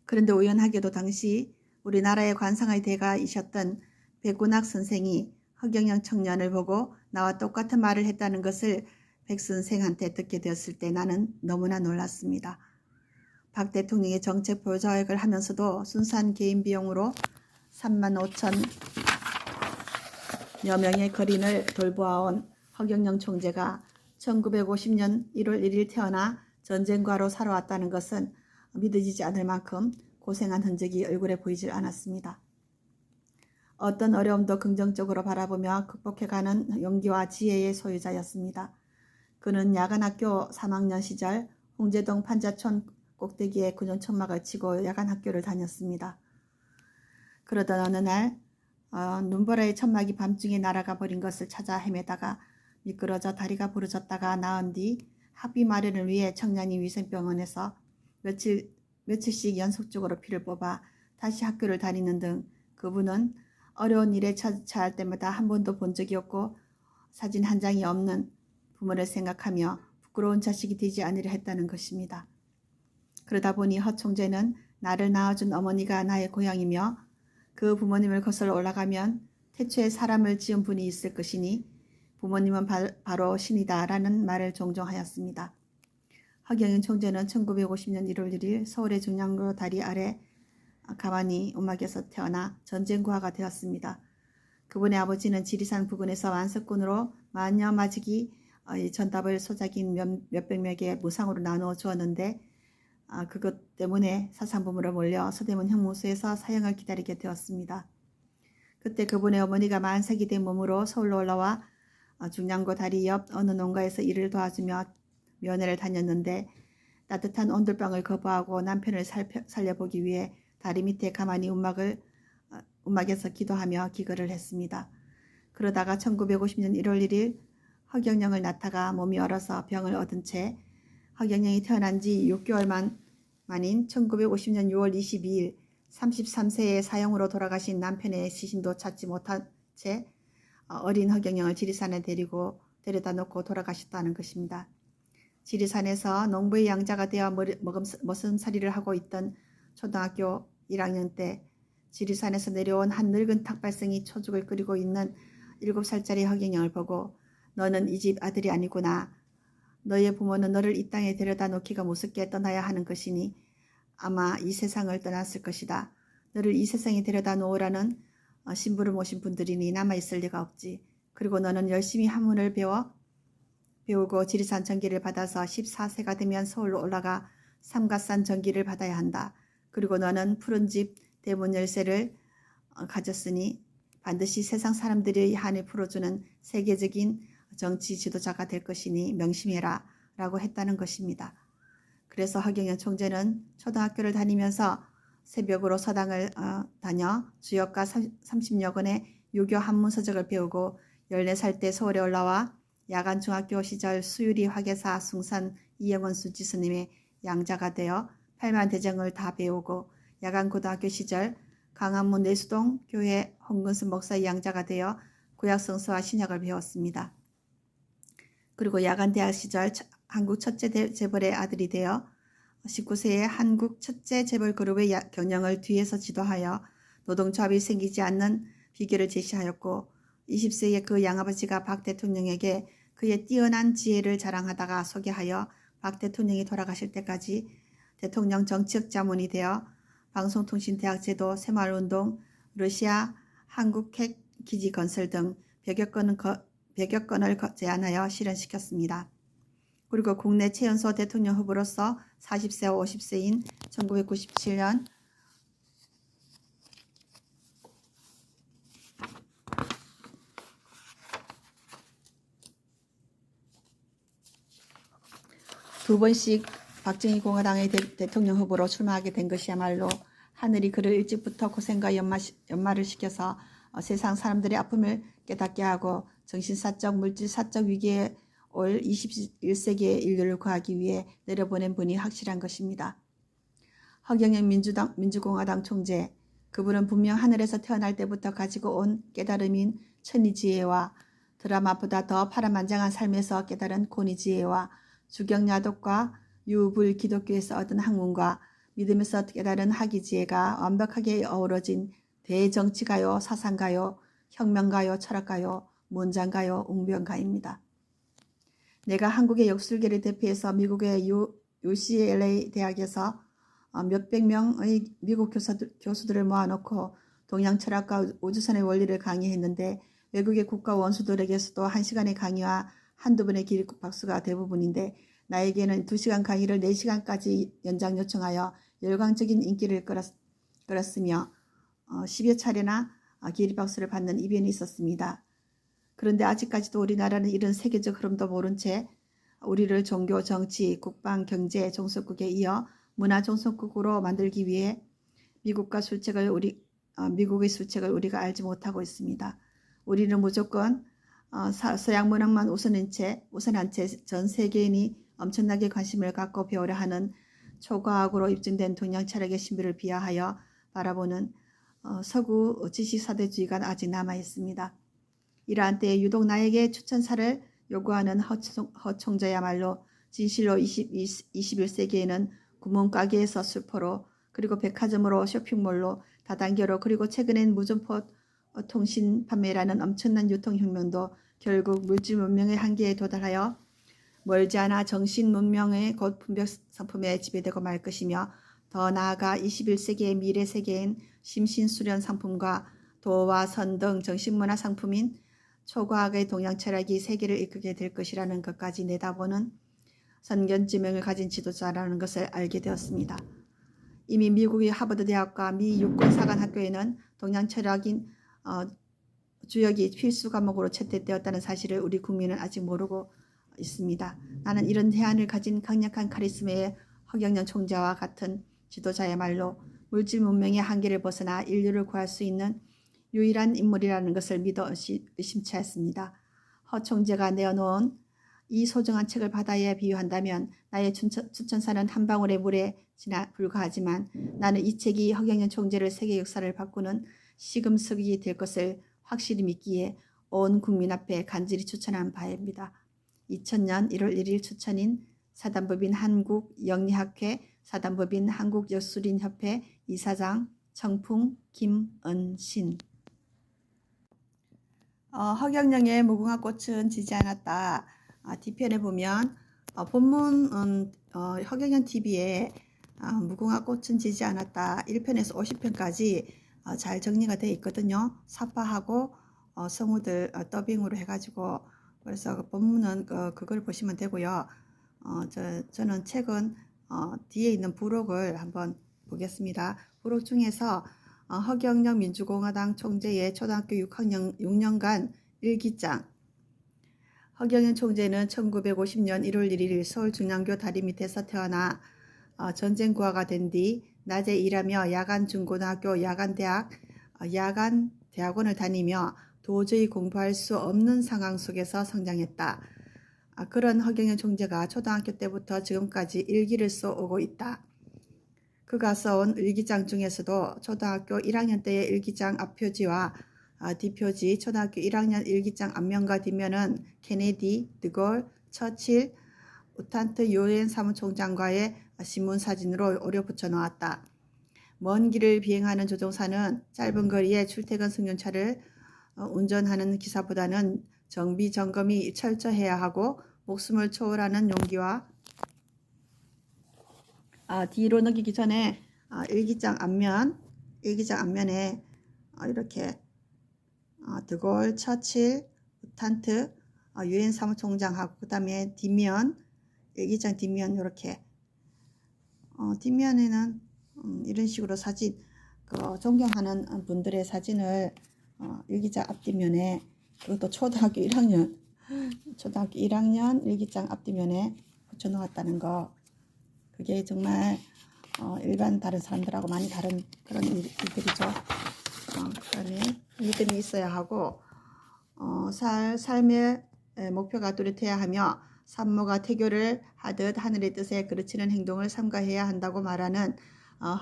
그런데 우연하게도 당시 우리나라의 관상의 대가이셨던 백운학 선생이 허경영 청년을 보고 나와 똑같은 말을 했다는 것을 백 선생한테 듣게 되었을 때 나는 너무나 놀랐습니다. 박 대통령의 정책 보좌역을 하면서도 순수한 개인 비용으로 35,000여 명의 거린을 돌보아온 허경영 총재가 1950년 1월 1일 태어나 전쟁과로 살아왔다는 것은 믿어지지 않을 만큼 고생한 흔적이 얼굴에 보이질 않았습니다. 어떤 어려움도 긍정적으로 바라보며 극복해가는 용기와 지혜의 소유자였습니다. 그는 야간학교 3학년 시절 홍제동 판자촌 꼭대기에 군용 천막을 치고 야간학교를 다녔습니다. 그러던 어느 날 눈보라의 천막이 밤중에 날아가 버린 것을 찾아 헤매다가 미끄러져 다리가 부러졌다가 나은 뒤 학비 마련을 위해 청량리 위생병원에서 며칠씩 연속적으로 피를 뽑아 다시 학교를 다니는 등 그분은 어려운 일에 처할 때마다 한 번도 본 적이 없고 사진 한 장이 없는 부모를 생각하며 부끄러운 자식이 되지 않으려 했다는 것입니다. 그러다 보니 허 총재는 나를 낳아준 어머니가 나의 고향이며 그 부모님을 거슬러 올라가면 태초에 사람을 지은 분이 있을 것이니 부모님은 바로 신이다 라는 말을 종종 하였습니다. 허경영 총재는 1950년 1월 1일 서울의 중랑로 다리 아래 가만히 움막에서 태어나 전쟁고아가 되었습니다. 그분의 아버지는 지리산 부근에서 완석군으로 마녀 맞이기 전답을 소작인 몇백 명에게 무상으로 나누어 주었는데 그것 때문에 사상부모로 몰려 서대문 형무소에서 사형을 기다리게 되었습니다. 그때 그분의 어머니가 만삭이 된 몸으로 서울로 올라와 중량고 다리 옆 어느 농가에서 일을 도와주며 면회를 다녔는데 따뜻한 온돌방을 거부하고 남편을 살려보기 위해 다리 밑에 가만히 움막에서 기도하며 기거를 했습니다. 그러다가 1950년 1월 1일 허경영을 낳다가 몸이 얼어서 병을 얻은 채 허경영이 태어난 지 6개월 만인 1950년 6월 22일 33세의 사형으로 돌아가신 남편의 시신도 찾지 못한 채 어린 허경영을 지리산에 데리고 데려다 놓고 돌아가셨다는 것입니다. 지리산에서 농부의 양자가 되어 머슴살이를 하고 있던 초등학교 1학년 때 지리산에서 내려온 한 늙은 탁발생이 초죽을 끓이고 있는 7살짜리 허경영을 보고 너는 이 집 아들이 아니구나. 너의 부모는 너를 이 땅에 데려다 놓기가 무섭게 떠나야 하는 것이니 아마 이 세상을 떠났을 것이다. 너를 이 세상에 데려다 놓으라는 신부를 모신 분들이니 남아있을 리가 없지. 그리고 너는 열심히 한문을 배우고 지리산 전기를 받아서 14세가 되면 서울로 올라가 삼가산 전기를 받아야 한다. 그리고 너는 푸른집 대문 열쇠를 가졌으니 반드시 세상 사람들의 한을 풀어주는 세계적인 정치 지도자가 될 것이니 명심해라 라고 했다는 것입니다. 그래서 허경영 총재는 초등학교를 다니면서 새벽으로 서당을 다녀 주역과 30여 권의 유교 한문 서적을 배우고 14살 때 서울에 올라와 야간 중학교 시절 수유리 화계사 숭산 이영원 수지 스님의 양자가 되어 8만 대정을 다 배우고 야간 고등학교 시절 강화문 내수동 교회 홍근순 목사의 양자가 되어 구약 성서와 신약을 배웠습니다. 그리고 야간 대학 시절 한국 첫째 재벌의 아들이 되어 19세에 한국 첫째 재벌 그룹의 경영을 뒤에서 지도하여 노동조합이 생기지 않는 비결을 제시하였고 20세에 그 양아버지가 박 대통령에게 그의 뛰어난 지혜를 자랑하다가 소개하여 박 대통령이 돌아가실 때까지 대통령 정치학 자문이 되어 방송통신대학 제도, 새마을운동, 러시아, 한국핵 기지 건설 등 100여 건을 제안하여 실현시켰습니다. 그리고 국내 최연소 대통령 후보로서 40세와 50세인 1997년 두 번씩 박정희 공화당의 대통령 후보로 출마하게 된 것이야말로 하늘이 그를 일찍부터 고생과 연마를 시켜서 세상 사람들의 아픔을 깨닫게 하고 정신사적, 물질사적 위기에 올 21세기의 인류를 구하기 위해 내려보낸 분이 확실한 것입니다. 허경영 민주공화당 총재, 그분은 분명 하늘에서 태어날 때부터 가지고 온 깨달음인 천리지혜와 드라마보다 더 파란만장한 삶에서 깨달은 고니지혜와 주경야독과 유불 기독교에서 얻은 학문과 믿음에서 깨달은 학이지혜가 완벽하게 어우러진 대정치가요, 사상가요, 혁명가요, 철학가요, 문장가요, 웅변가입니다. 내가 한국의 역술계를 대표해서 미국의 UCLA 대학에서 몇백 명의 미국 교수들을 모아놓고 동양철학과 우주선의 원리를 강의했는데 외국의 국가 원수들에게서도 1시간의 강의와 한두 번의 기립 박수가 대부분인데 나에게는 2시간 강의를 4시간까지 연장 요청하여 열광적인 인기를 끌었으며 10여 차례나 기립박수를 받는 이변이 있었습니다. 그런데 아직까지도 우리나라는 이런 세계적 흐름도 모른 채 우리를 종교, 정치, 국방, 경제, 종속국에 이어 문화 종속국으로 만들기 위해 미국의 술책을 우리가 알지 못하고 있습니다. 우리는 무조건 서양 문학만 우선한 채 전 세계인이 엄청나게 관심을 갖고 배우려 하는 초과학으로 입증된 동양 철학의 신비를 비하하여 바라보는 서구 지식사대주의가 아직 남아 있습니다. 이러한 때에 유독 나에게 추천사를 요구하는 허 총재야말로 진실로 21세기에는 구멍가게에서 술포로 그리고 백화점으로 쇼핑몰로 다단계로 그리고 최근엔 무점포 통신 판매라는 엄청난 유통혁명도 결국 물질 문명의 한계에 도달하여 멀지 않아 정신 문명의 곧 분별 상품에 지배되고 말 것이며 더 나아가 21세기의 미래 세계인 심신수련 상품과 도와 선 등 정신문화 상품인 초과학의 동양 철학이 세계를 이끌게 될 것이라는 것까지 내다보는 선견지명을 가진 지도자라는 것을 알게 되었습니다. 이미 미국의 하버드 대학과 미 육군사관학교에는 동양 철학인 주역이 필수 과목으로 채택되었다는 사실을 우리 국민은 아직 모르고 있습니다. 나는 이런 대안을 가진 강력한 카리스마의 허경영 총재와 같은 지도자야말로 물질 문명의 한계를 벗어나 인류를 구할 수 있는 유일한 인물이라는 것을 믿어 의심치 않습니다. 허 총재가 내어놓은 이 소중한 책을 바다에 비유한다면 나의 추천사는 한 방울의 물에 불과하지만 나는 이 책이 허경영 총재를 세계 역사를 바꾸는 시금석이 될 것을 확실히 믿기에 온 국민 앞에 간절히 추천한 바입니다. 2000년 1월 1일 추천인 사단법인 한국영리학회 사단법인 한국예술인협회 이사장 청풍 김은신. 허경영의 무궁화 꽃은 지지 않았다. 뒤편에 보면 본문은 허경영 TV에 무궁화 꽃은 지지 않았다 1편에서 50편까지 잘 정리가 되어 있거든요. 사파하고 성우들 더빙으로 해가지고, 그래서 그 본문은 그걸 보시면 되고요. 저는 최근 뒤에 있는 부록을 한번 보겠습니다. 부록 중에서 허경영 민주공화당 총재의 초등학교 6년간 일기장. 허경영 총재는 1950년 1월 1일 서울 중량교 다리 밑에서 태어나 전쟁 구화가 된 뒤 낮에 일하며 야간 중고등학교, 야간 대학, 야간 대학원을 다니며 도저히 공부할 수 없는 상황 속에서 성장했다. 그런 허경영 총재가 초등학교 때부터 지금까지 일기를 써오고 있다. 그가 써온 일기장 중에서도 초등학교 1학년 때의 일기장 앞표지와 뒷표지, 초등학교 1학년 일기장 앞면과 뒷면은 케네디, 드골, 처칠, 우탄트 유엔 사무총장과의 신문 사진으로 오려 붙여 놓았다. 먼 길을 비행하는 조종사는 짧은 거리에 출퇴근 승용차를 운전하는 기사보다는 정비 점검이 철저해야 하고 목숨을 초월하는 용기와 뒤로 넘기기 전에 일기장 앞면에 이렇게 드골, 처칠, 우탄트, 유엔 사무총장하고 그 다음에 뒷면, 일기장 뒷면 이렇게 뒷면에는 이런 식으로 사진, 존경하는 분들의 사진을 일기장 앞뒷면에, 그것도 초등학교 1학년 일기장 앞뒷면에 붙여 놓았다는 거. 그게 정말 일반 다른 사람들하고 많이 다른 그런 일들이죠. 그다음에 믿음이 있어야 하고 삶의 목표가 뚜렷해야 하며 산모가 태교를 하듯 하늘의 뜻에 그르치는 행동을 삼가해야 한다고 말하는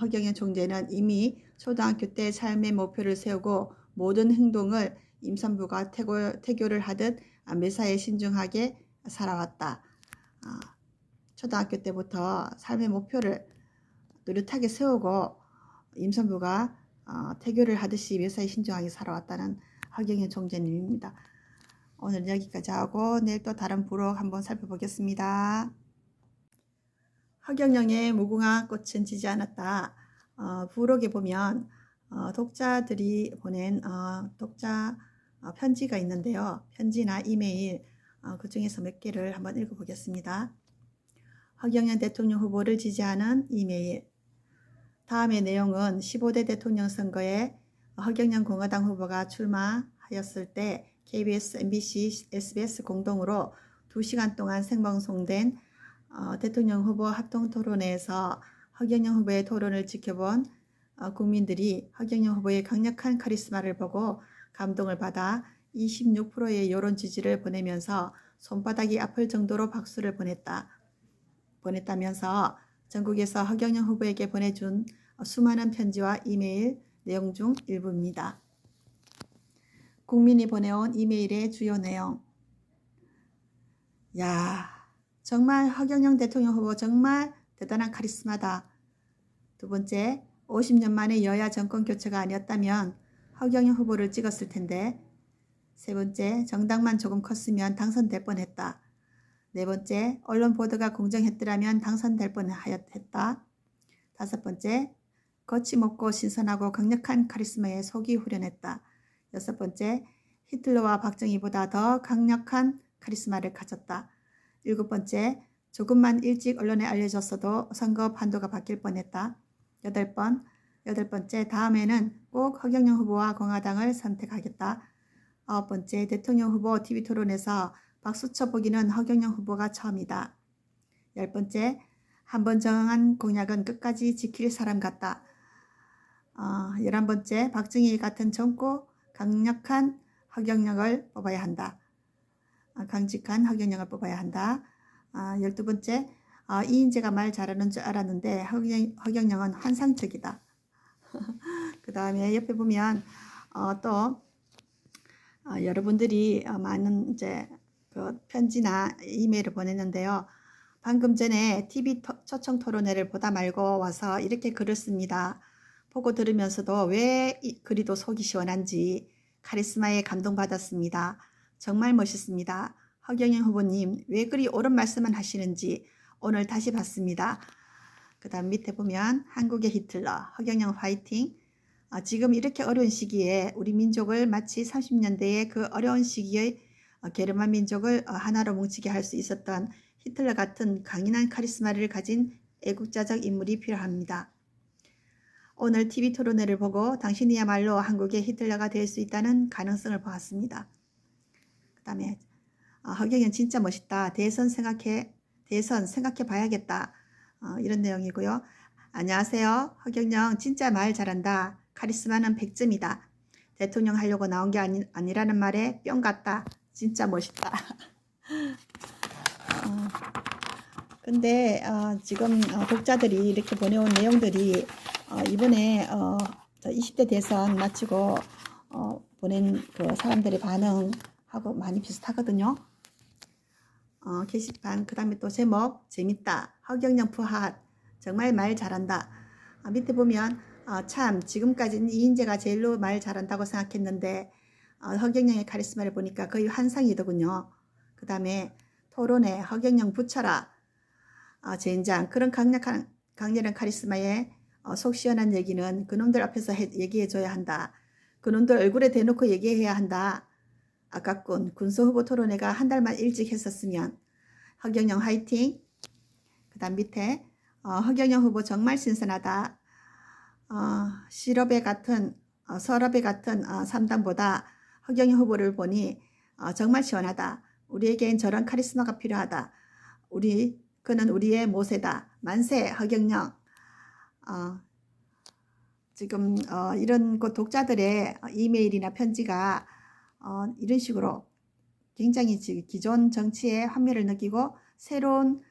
허경영 총재는 이미 초등학교 때 삶의 목표를 세우고 모든 행동을 임산부가 태교를 하듯 매사에 신중하게 살아왔다. 초등학교 때부터 삶의 목표를 뚜렷하게 세우고 임산부가 태교를 하듯이 매사에 신중하게 살아왔다는 허경영 총재님입니다. 오늘 여기까지 하고 내일 또 다른 부록 한번 살펴보겠습니다. 허경영의 무궁화 꽃은 지지 않았다. 부록에 보면 독자들이 보낸 독자 편지가 있는데요. 편지나 이메일 그 중에서 몇 개를 한번 읽어보겠습니다. 허경영 대통령 후보를 지지하는 이메일. 다음의 내용은 15대 대통령 선거에 허경영 공화당 후보가 출마하였을 때 KBS, MBC, SBS 공동으로 2시간 동안 생방송된 대통령 후보 합동토론회에서 허경영 후보의 토론을 지켜본 국민들이 허경영 후보의 강력한 카리스마를 보고 감동을 받아 26%의 여론 지지를 보내면서 손바닥이 아플 정도로 박수를 보냈다면서 전국에서 허경영 후보에게 보내준 수많은 편지와 이메일 내용 중 일부입니다. 국민이 보내온 이메일의 주요 내용. 야, 정말 허경영 대통령 후보 정말 대단한 카리스마다. 두 번째, 50년 만에 여야 정권 교체가 아니었다면 허경영 후보를 찍었을 텐데. 세 번째, 정당만 조금 컸으면 당선될 뻔했다. 네 번째, 언론 보도가 공정했더라면 당선될 뻔했다. 다섯 번째, 거침없고 신선하고 강력한 카리스마에 속이 후련했다. 여섯 번째, 히틀러와 박정희보다 더 강력한 카리스마를 가졌다. 일곱 번째, 조금만 일찍 언론에 알려졌어도 선거 판도가 바뀔 뻔했다. 여덟 번째, 다음에는 꼭 허경영 후보와 공화당을 선택하겠다. 아홉 번째, 대통령 후보 TV토론에서 박수쳐 보기는 허경영 후보가 처음이다. 열 번째, 한번 정한 공약은 끝까지 지킬 사람 같다. 11번째, 박정희 같은 젊고 강력한 허경영을 뽑아야 한다. 강직한 허경영을 뽑아야 한다. 12번째, 이인재가 말 잘하는 줄 알았는데 허경영은 환상적이다. 그 다음에 옆에 보면 또 여러분들이 많은 이제 그 편지나 이메일을 보냈는데요. 방금 전에 TV 초청 토론회를 보다 말고 와서 이렇게 글을 씁니다. 보고 들으면서도 왜 그리도 속이 시원한지 카리스마에 감동받았습니다. 정말 멋있습니다. 허경영 후보님 왜 그리 옳은 말씀만 하시는지 오늘 다시 봤습니다. 그 다음 밑에 보면 한국의 히틀러 허경영 화이팅. 지금 이렇게 어려운 시기에 우리 민족을 마치 30년대의 그 어려운 시기의 게르만 민족을 하나로 뭉치게 할 수 있었던 히틀러 같은 강인한 카리스마를 가진 애국자적 인물이 필요합니다. 오늘 TV 토론회를 보고 당신이야말로 한국의 히틀러가 될 수 있다는 가능성을 보았습니다. 그 다음에 허경영 진짜 멋있다. 대선 생각해 봐야겠다. 이런 내용이고요. 안녕하세요. 허경영 진짜 말 잘한다. 카리스마는 100점이다. 대통령 하려고 나온 게 아니라는 말에 뿅 같다. 진짜 멋있다. 근데 지금 독자들이 이렇게 보내온 내용들이 이번에 20대 대선 마치고 보낸 그 사람들의 반응하고 많이 비슷하거든요. 게시판 그 다음에 또 제목 재밌다. 허경영 푸핫 정말 말 잘한다. 밑에 보면 참 지금까지는 이인재가 제일로 말 잘한다고 생각했는데 허경영의 카리스마를 보니까 거의 환상이더군요. 그 다음에 토론회 허경영 붙여라. 젠장 그런 강렬한 카리스마에 속 시원한 얘기는 그놈들 앞에서 얘기해줘야 한다. 그놈들 얼굴에 대놓고 얘기해야 한다. 아깝군. 군소후보 토론회가 한 달만 일찍 했었으면. 허경영 화이팅. 그 다음 밑에 허경영 후보 정말 신선하다. 서럽의 같은 3당보다 허경영 후보를 보니 정말 시원하다. 우리에겐 저런 카리스마가 필요하다. 그는 우리의 모세다. 만세 허경영. 지금 이런 독자들의 이메일이나 편지가 이런 식으로 굉장히 기존 정치의 환멸을 느끼고 새로운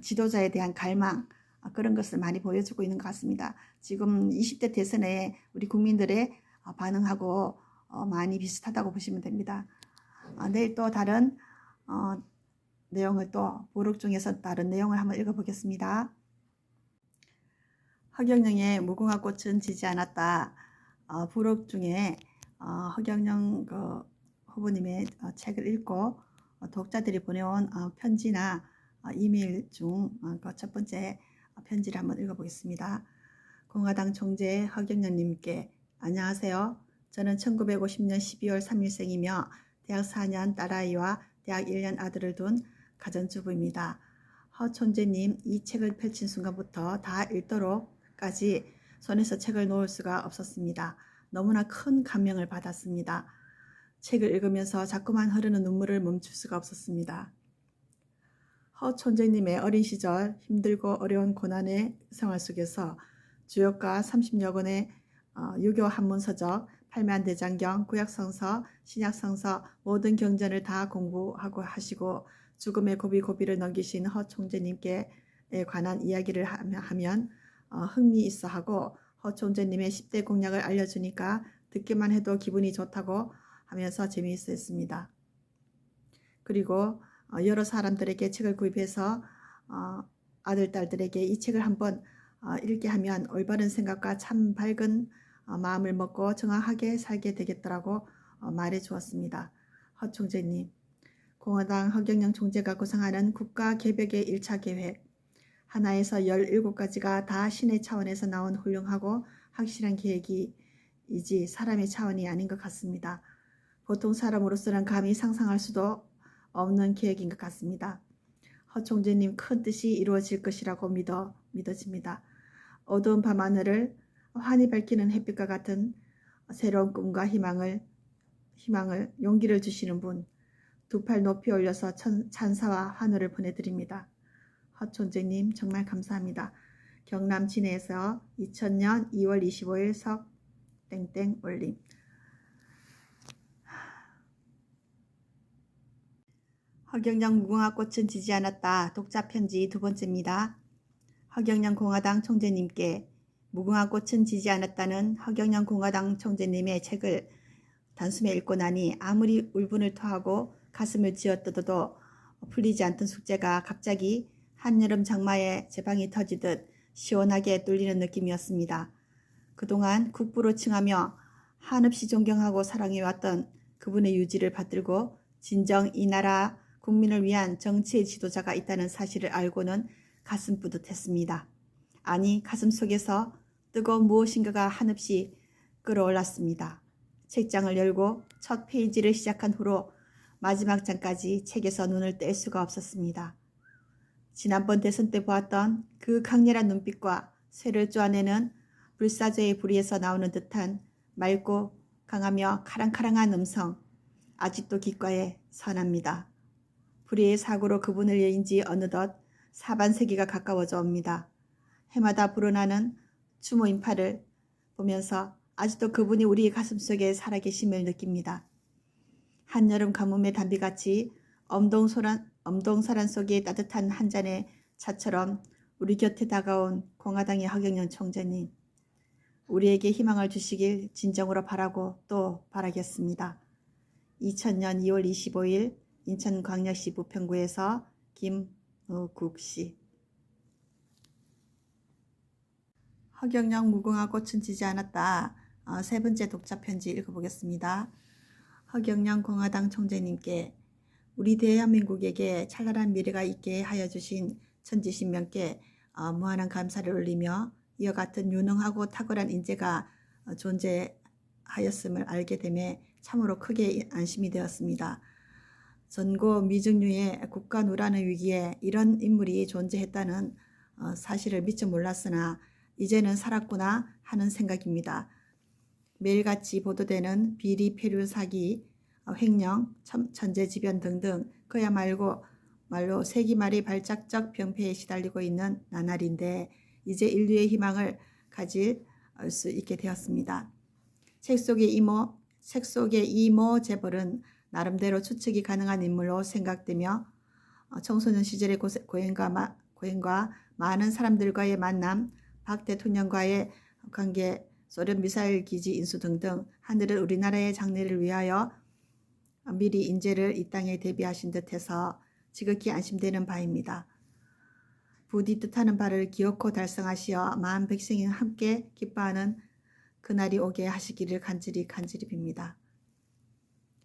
지도자에 대한 갈망 그런 것을 많이 보여주고 있는 것 같습니다. 지금 20대 대선에 우리 국민들의 반응하고 많이 비슷하다고 보시면 됩니다. 내일 또 다른 내용을 또 부록 중에서 다른 내용을 한번 읽어보겠습니다. 허경영의 무궁화 꽃은 지지 않았다. 부록 중에 허경영 후보님의 책을 읽고 독자들이 보내온 편지나 이메일 중 첫 번째 편지를 한번 읽어보겠습니다. 공화당 총재 허경영님께 안녕하세요. 저는 1950년 12월 3일생이며 대학 4년 딸아이와 대학 1년 아들을 둔 가정주부입니다. 허 총재님 이 책을 펼친 순간부터 다 읽도록까지 손에서 책을 놓을 수가 없었습니다. 너무나 큰 감명을 받았습니다. 책을 읽으면서 자꾸만 흐르는 눈물을 멈출 수가 없었습니다. 허 총재님의 어린 시절 힘들고 어려운 고난의 생활 속에서 주역과 30여 권의 유교 한문서적, 팔매한대장경, 구약성서, 신약성서 모든 경전을 다 공부하고 하시고 죽음의 고비고비를 넘기신 허 총재님께 관한 이야기를 하면 흥미 있어 하고 허 총재님의 10대 공약을 알려주니까 듣기만 해도 기분이 좋다고 하면서 재미있어 했습니다. 그리고 여러 사람들에게 책을 구입해서 아들, 딸들에게 이 책을 한번 읽게 하면 올바른 생각과 참 밝은 마음을 먹고 정확하게 살게 되겠더라고 말해 주었습니다. 허 총재님, 공화당 허경영 총재가 구상하는 국가 개벽의 1차 계획, 하나에서 17가지가 다 신의 차원에서 나온 훌륭하고 확실한 계획이지 사람의 차원이 아닌 것 같습니다. 보통 사람으로서는 감히 상상할 수도 없는 계획인 것 같습니다. 허 총재님 큰 뜻이 이루어질 것이라고 믿어집니다. 어두운 밤하늘을 환히 밝히는 햇빛과 같은 새로운 꿈과 희망을 용기를 주시는 분, 두 팔 높이 올려서 찬사와 환호를 보내드립니다. 허 총재님 정말 감사합니다. 경남 진해에서 2000년 2월 25일 석 땡땡 올림. 허경영 무궁화 꽃은 지지 않았다. 독자 편지 두 번째입니다. 허경영 공화당 총재님께 무궁화 꽃은 지지 않았다는 허경영 공화당 총재님의 책을 단숨에 읽고 나니 아무리 울분을 토하고 가슴을 쥐어뜯어도 풀리지 않던 숙제가 갑자기 한여름 장마에 제방이 터지듯 시원하게 뚫리는 느낌이었습니다. 그동안 국부로 칭하며 한없이 존경하고 사랑해왔던 그분의 유지를 받들고 진정 이 나라 국민을 위한 정치의 지도자가 있다는 사실을 알고는 가슴 뿌듯했습니다. 아니, 가슴 속에서 뜨거운 무엇인가가 한없이 끌어올랐습니다. 책장을 열고 첫 페이지를 시작한 후로 마지막 장까지 책에서 눈을 뗄 수가 없었습니다. 지난번 대선 때 보았던 그 강렬한 눈빛과 쇠를 쪼아내는 불사조의 부리에서 나오는 듯한 맑고 강하며 카랑카랑한 음성, 아직도 귓가에 선합니다. 불의의 사고로 그분을 여인 지 어느덧 사반세기가 가까워져 옵니다. 해마다 불어나는 추모 인파를 보면서 아직도 그분이 우리의 가슴속에 살아계심을 느낍니다. 한여름 가뭄의 단비같이 엄동설한 속에 따뜻한 한 잔의 차처럼 우리 곁에 다가온 공화당의 허경영 총재님, 우리에게 희망을 주시길 진정으로 바라고 또 바라겠습니다. 2000년 2월 25일 인천광역시 부평구에서 김우국씨. 허경영 무궁화 꽃은 지지 않았다. 세 번째 독자 편지 읽어보겠습니다. 허경영 공화당 총재님께 우리 대한민국에게 찬란한 미래가 있게 하여 주신 천지신명께 무한한 감사를 올리며 이와 같은 유능하고 탁월한 인재가 존재하였음을 알게 됨에 참으로 크게 안심이 되었습니다. 전고 미증류의 국가 누라는 위기에 이런 인물이 존재했다는 사실을 미처 몰랐으나 이제는 살았구나 하는 생각입니다. 매일같이 보도되는 비리 폐류 사기, 횡령, 천재지변 등등 그야말로 세기말이 발작적 병폐에 시달리고 있는 나날인데 이제 인류의 희망을 가질 수 있게 되었습니다. 책 속의 이모 재벌은 나름대로 추측이 가능한 인물로 생각되며 청소년 시절의 고행과 많은 사람들과의 만남, 박 대통령과의 관계, 소련 미사일 기지 인수 등등 하늘은 우리나라의 장래를 위하여 미리 인재를 이 땅에 대비하신 듯해서 지극히 안심되는 바입니다. 부디 뜻하는 바를 기어코 달성하시어 마음 백성이 함께 기뻐하는 그날이 오게 하시기를 간절히 빕니다.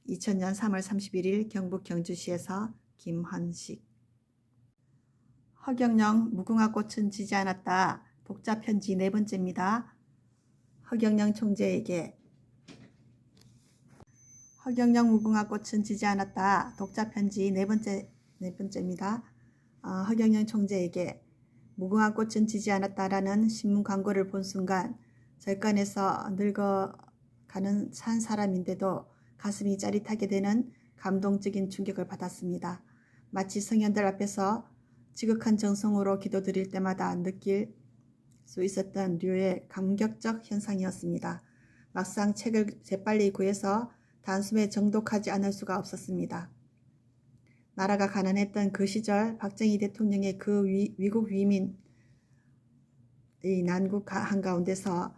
2000년 3월 31일 경북 경주시에서 김헌식. 허경영 무궁화 꽃은 지지 않았다. 독자 편지 네 번째입니다. 허경영 총재에게 허경영 무궁화 꽃은 지지 않았다. 독자 편지 네 번째입니다. 허경영 총재에게 무궁화 꽃은 지지 않았다라는 신문 광고를 본 순간 절간에서 늙어가는 산 사람인데도 가슴이 짜릿하게 되는 감동적인 충격을 받았습니다. 마치 성현들 앞에서 지극한 정성으로 기도드릴 때마다 느낄 수 있었던 류의 감격적 현상이었습니다. 막상 책을 재빨리 구해서 단숨에 정독하지 않을 수가 없었습니다. 나라가 가난했던 그 시절 박정희 대통령의 그 위국 위민의 난국 한가운데서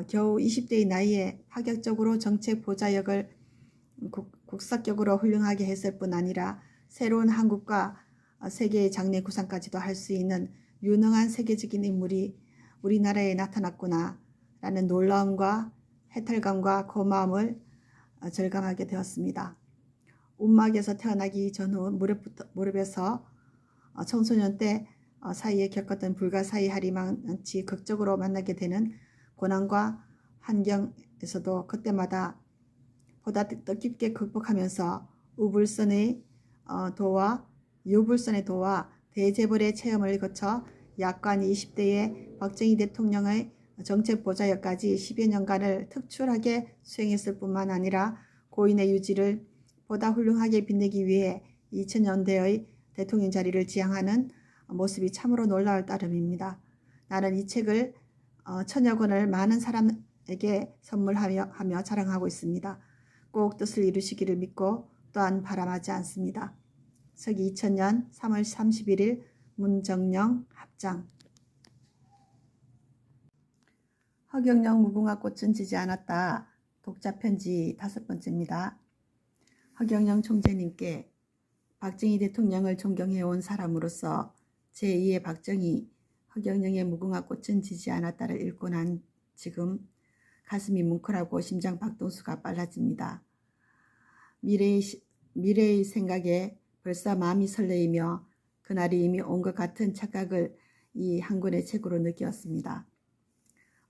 겨우 20대의 나이에 파격적으로 정책 보좌역을 국사격으로 훌륭하게 했을 뿐 아니라 새로운 한국과 세계의 장래 구상까지도 할 수 있는 유능한 세계적인 인물이 우리나라에 나타났구나 라는 놀라움과 해탈감과 고마움을 절감하게 되었습니다. 움막에서 태어나기 전후 무렵에서 청소년 때 사이에 겪었던 불가사의하리만치 극적으로 만나게 되는 고난과 환경에서도 그때마다 보다 뜻깊게 극복하면서 유불선의 도와 대재벌의 체험을 거쳐 약관 20대의 박정희 대통령의 정책 보좌역까지 10여 년간을 특출하게 수행했을 뿐만 아니라 고인의 유지를 보다 훌륭하게 빛내기 위해 2000년대의 대통령 자리를 지향하는 모습이 참으로 놀라울 따름입니다. 나는 이 책을 1000여 권을 많은 사람에게 선물하며 자랑하고 있습니다. 꼭 뜻을 이루시기를 믿고 또한 바람하지 않습니다. 서기 2000년 3월 31일 문정영 합장. 허경영 무궁화 꽃은 지지 않았다. 독자 편지 5번째입니다. 허경영 총재님께 박정희 대통령을 존경해온 사람으로서 제2의 박정희, 허경영의 무궁화 꽃은 지지 않았다를 읽고 난 지금 가슴이 뭉클하고 심장 박동수가 빨라집니다. 미래의 생각에 벌써 마음이 설레이며 그날이 이미 온 것 같은 착각을 이 한 권의 책으로 느꼈습니다.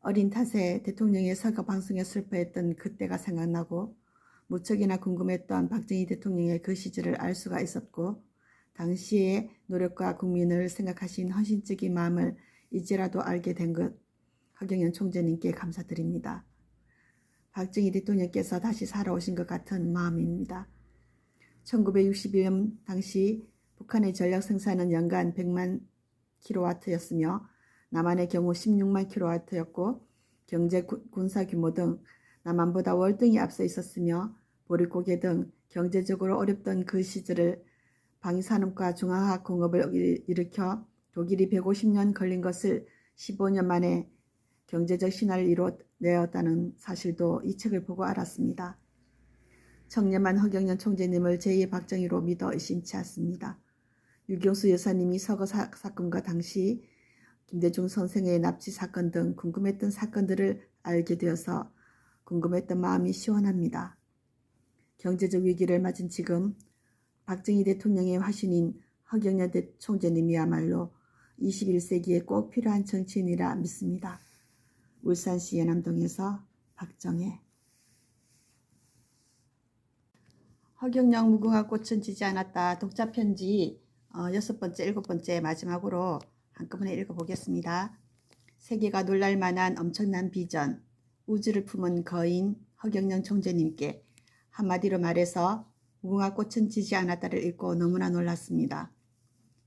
어린 탓에 대통령의 서거 방송에 슬퍼했던 그때가 생각나고 무척이나 궁금했던 박정희 대통령의 그 시절을 알 수가 있었고 당시의 노력과 국민을 생각하신 헌신적인 마음을 이제라도 알게 된 것 허경영 총재님께 감사드립니다. 박정희 대통령께서 다시 살아오신 것 같은 마음입니다. 1961년 당시 북한의 전력 생산은 연간 100만 킬로와트였으며 남한의 경우 16만 킬로와트였고 경제 군사 규모 등 남한보다 월등히 앞서 있었으며 보릿고개 등 경제적으로 어렵던 그 시절을 방위산업과 중화학 공업을 일으켜 독일이 150년 걸린 것을 15년 만에 경제적 신화를 이뤄내었다는 사실도 이 책을 보고 알았습니다. 청렴한 허경영 총재님을 제2의 박정희로 믿어 의심치 않습니다. 유경수 여사님이 서거 사건과 당시 김대중 선생의 납치 사건 등 궁금했던 사건들을 알게 되어서 궁금했던 마음이 시원합니다. 경제적 위기를 맞은 지금 박정희 대통령의 화신인 허경영 총재님이야말로 21세기에 꼭 필요한 정치인이라 믿습니다. 울산시 연암동에서 박정혜. 허경영 무궁화 꽃은 지지 않았다. 독자 편지 6번째, 7번째 마지막으로 한꺼번에 읽어보겠습니다. 세계가 놀랄만한 엄청난 비전, 우주를 품은 거인 허경영 총재님께 한마디로 말해서 무궁화 꽃은 지지 않았다를 읽고 너무나 놀랐습니다.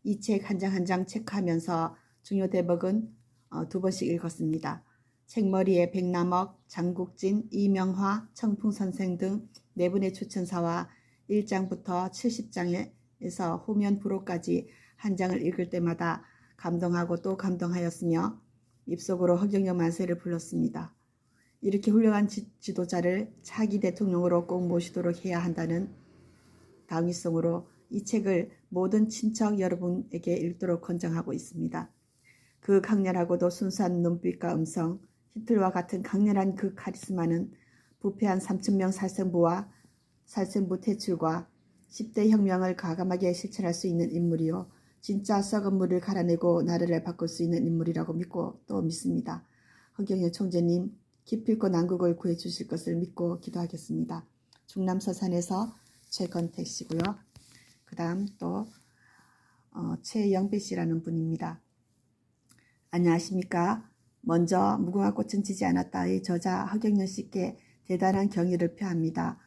이 책 한 장 한 장 체크하면서 중요 대목은 2번씩 읽었습니다. 책머리에 백남옥, 장국진, 이명화, 청풍선생 등 4분의 추천사와 1장부터 70장에서 후면 부록까지 한 장을 읽을 때마다 감동하고 또 감동하였으며 입속으로 허경영 만세를 불렀습니다. 이렇게 훌륭한 지도자를 차기 대통령으로 꼭 모시도록 해야 한다는 당위성으로 이 책을 모든 친척 여러분에게 읽도록 권장하고 있습니다. 그 강렬하고도 순수한 눈빛과 음성, 히틀러와 같은 강렬한 그 카리스마는 부패한 3,000명 살생부 퇴출과 10대 혁명을 과감하게 실천할 수 있는 인물이요. 진짜 썩은 물을 갈아내고 나라를 바꿀 수 있는 인물이라고 믿고 또 믿습니다. 허경영 총재님 기필코 난국을 구해주실 것을 믿고 기도하겠습니다. 충남 서산에서 최건택 씨고요. 그 다음 또 최영배 씨라는 분입니다. 안녕하십니까. 먼저 무궁화 꽃은 지지 않았다의 저자 허경영 씨께 대단한 경의를 표합니다.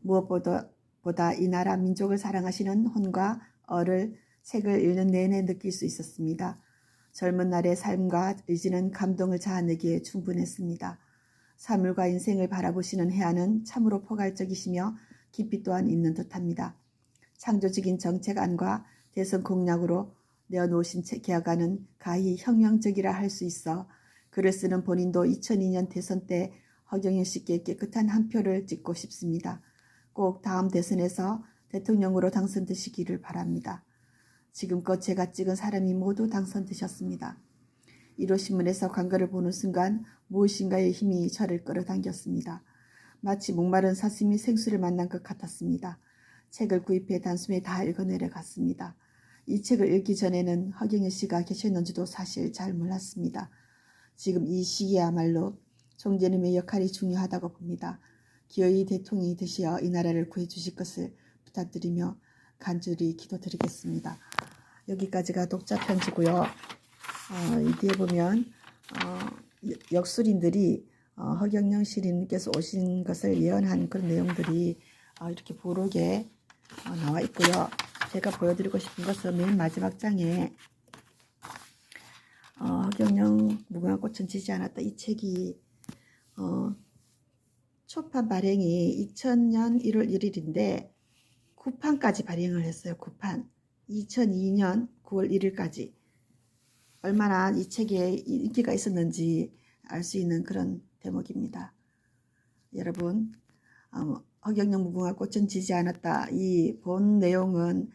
무엇보다 이 나라 민족을 사랑하시는 혼과 얼을 책을 읽는 내내 느낄 수 있었습니다. 젊은 날의 삶과 의지는 감동을 자아내기에 충분했습니다. 사물과 인생을 바라보시는 해안은 참으로 포괄적이시며 깊이 또한 있는 듯합니다. 창조적인 정책안과 대선 공약으로 내어놓으신 계약안은 가히 혁명적이라 할 수 있어 글을 쓰는 본인도 2002년 대선 때 허경영 씨께 깨끗한 한 표를 찍고 싶습니다. 꼭 다음 대선에서 대통령으로 당선되시기를 바랍니다. 지금껏 제가 찍은 사람이 모두 당선되셨습니다. 1호신문에서 광고를 보는 순간 무엇인가의 힘이 저를 끌어당겼습니다. 마치 목마른 사슴이 생수를 만난 것 같았습니다. 책을 구입해 단숨에 다 읽어내려갔습니다. 이 책을 읽기 전에는 허경영 씨가 계셨는지도 사실 잘 몰랐습니다. 지금 이 시기야말로 총재님의 역할이 중요하다고 봅니다. 기어이 대통령이 되시어 이 나라를 구해주실 것을 부탁드리며 간절히 기도드리겠습니다. 여기까지가 독자 편지고요. 이 뒤에 보면 역술인들이 허경영 시인께서 오신 것을 예언한 그런 내용들이 이렇게 부록에 나와 있고요. 제가 보여드리고 싶은 것은 맨 마지막 장에 허경영 무궁화 꽃은 지지 않았다. 이 책이 초판 발행이 2000년 1월 1일인데 9판까지 발행을 했어요. 9판. 2002년 9월 1일까지. 얼마나 이 책에 인기가 있었는지 알 수 있는 그런 대목입니다. 여러분, 허경영 무궁화 꽃은 지지 않았다. 이 본 내용은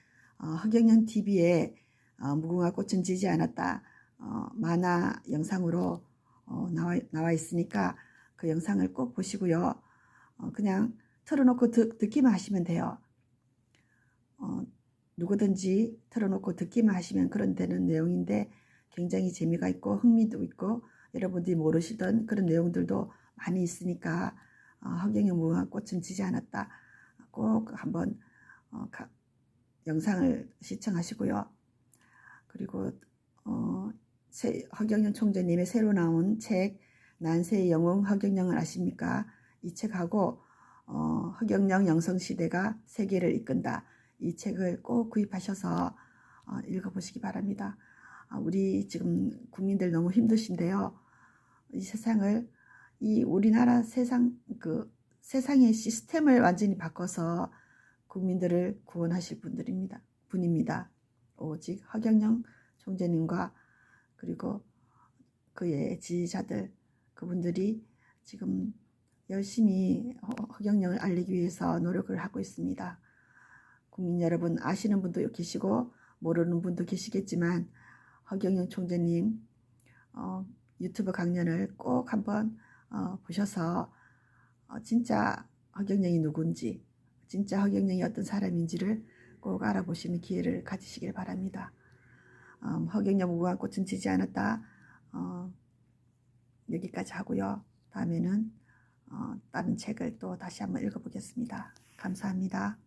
허경영 TV에 무궁화 꽃은 지지 않았다 만화 영상으로 나와 있으니까 그 영상을 꼭 보시고요. 그냥 틀어놓고 듣기만 하시면 돼요. 누구든지 틀어놓고 듣기만 하시면 그런 되는 내용인데 굉장히 재미가 있고 흥미도 있고 여러분들이 모르시던 그런 내용들도 많이 있으니까 허경영 무궁화 꽃은 지지 않았다 꼭 한번 영상을 시청하시고요. 그리고 허경영 총재님의 새로 나온 책 난세의 영웅 허경영을 아십니까? 이 책하고 허경영 영성시대가 세계를 이끈다. 이 책을 꼭 구입하셔서 읽어보시기 바랍니다. 우리 지금 국민들 너무 힘드신데요. 이 세상을 우리나라 세상의 시스템을 완전히 바꿔서 국민들을 구원하실 분입니다. 오직 허경영 총재님과 그리고 그의 지지자들 그분들이 지금 열심히 허경영을 알리기 위해서 노력을 하고 있습니다. 국민 여러분 아시는 분도 계시고 모르는 분도 계시겠지만 허경영 총재님 유튜브 강연을 꼭 한번 보셔서 진짜 허경영이 누군지 진짜 허경영이 어떤 사람인지를 꼭 알아보시는 기회를 가지시길 바랍니다. 허경영 무궁화 꽃은 지지 않았다 여기까지 하고요. 다음에는 다른 책을 또 다시 한번 읽어보겠습니다. 감사합니다.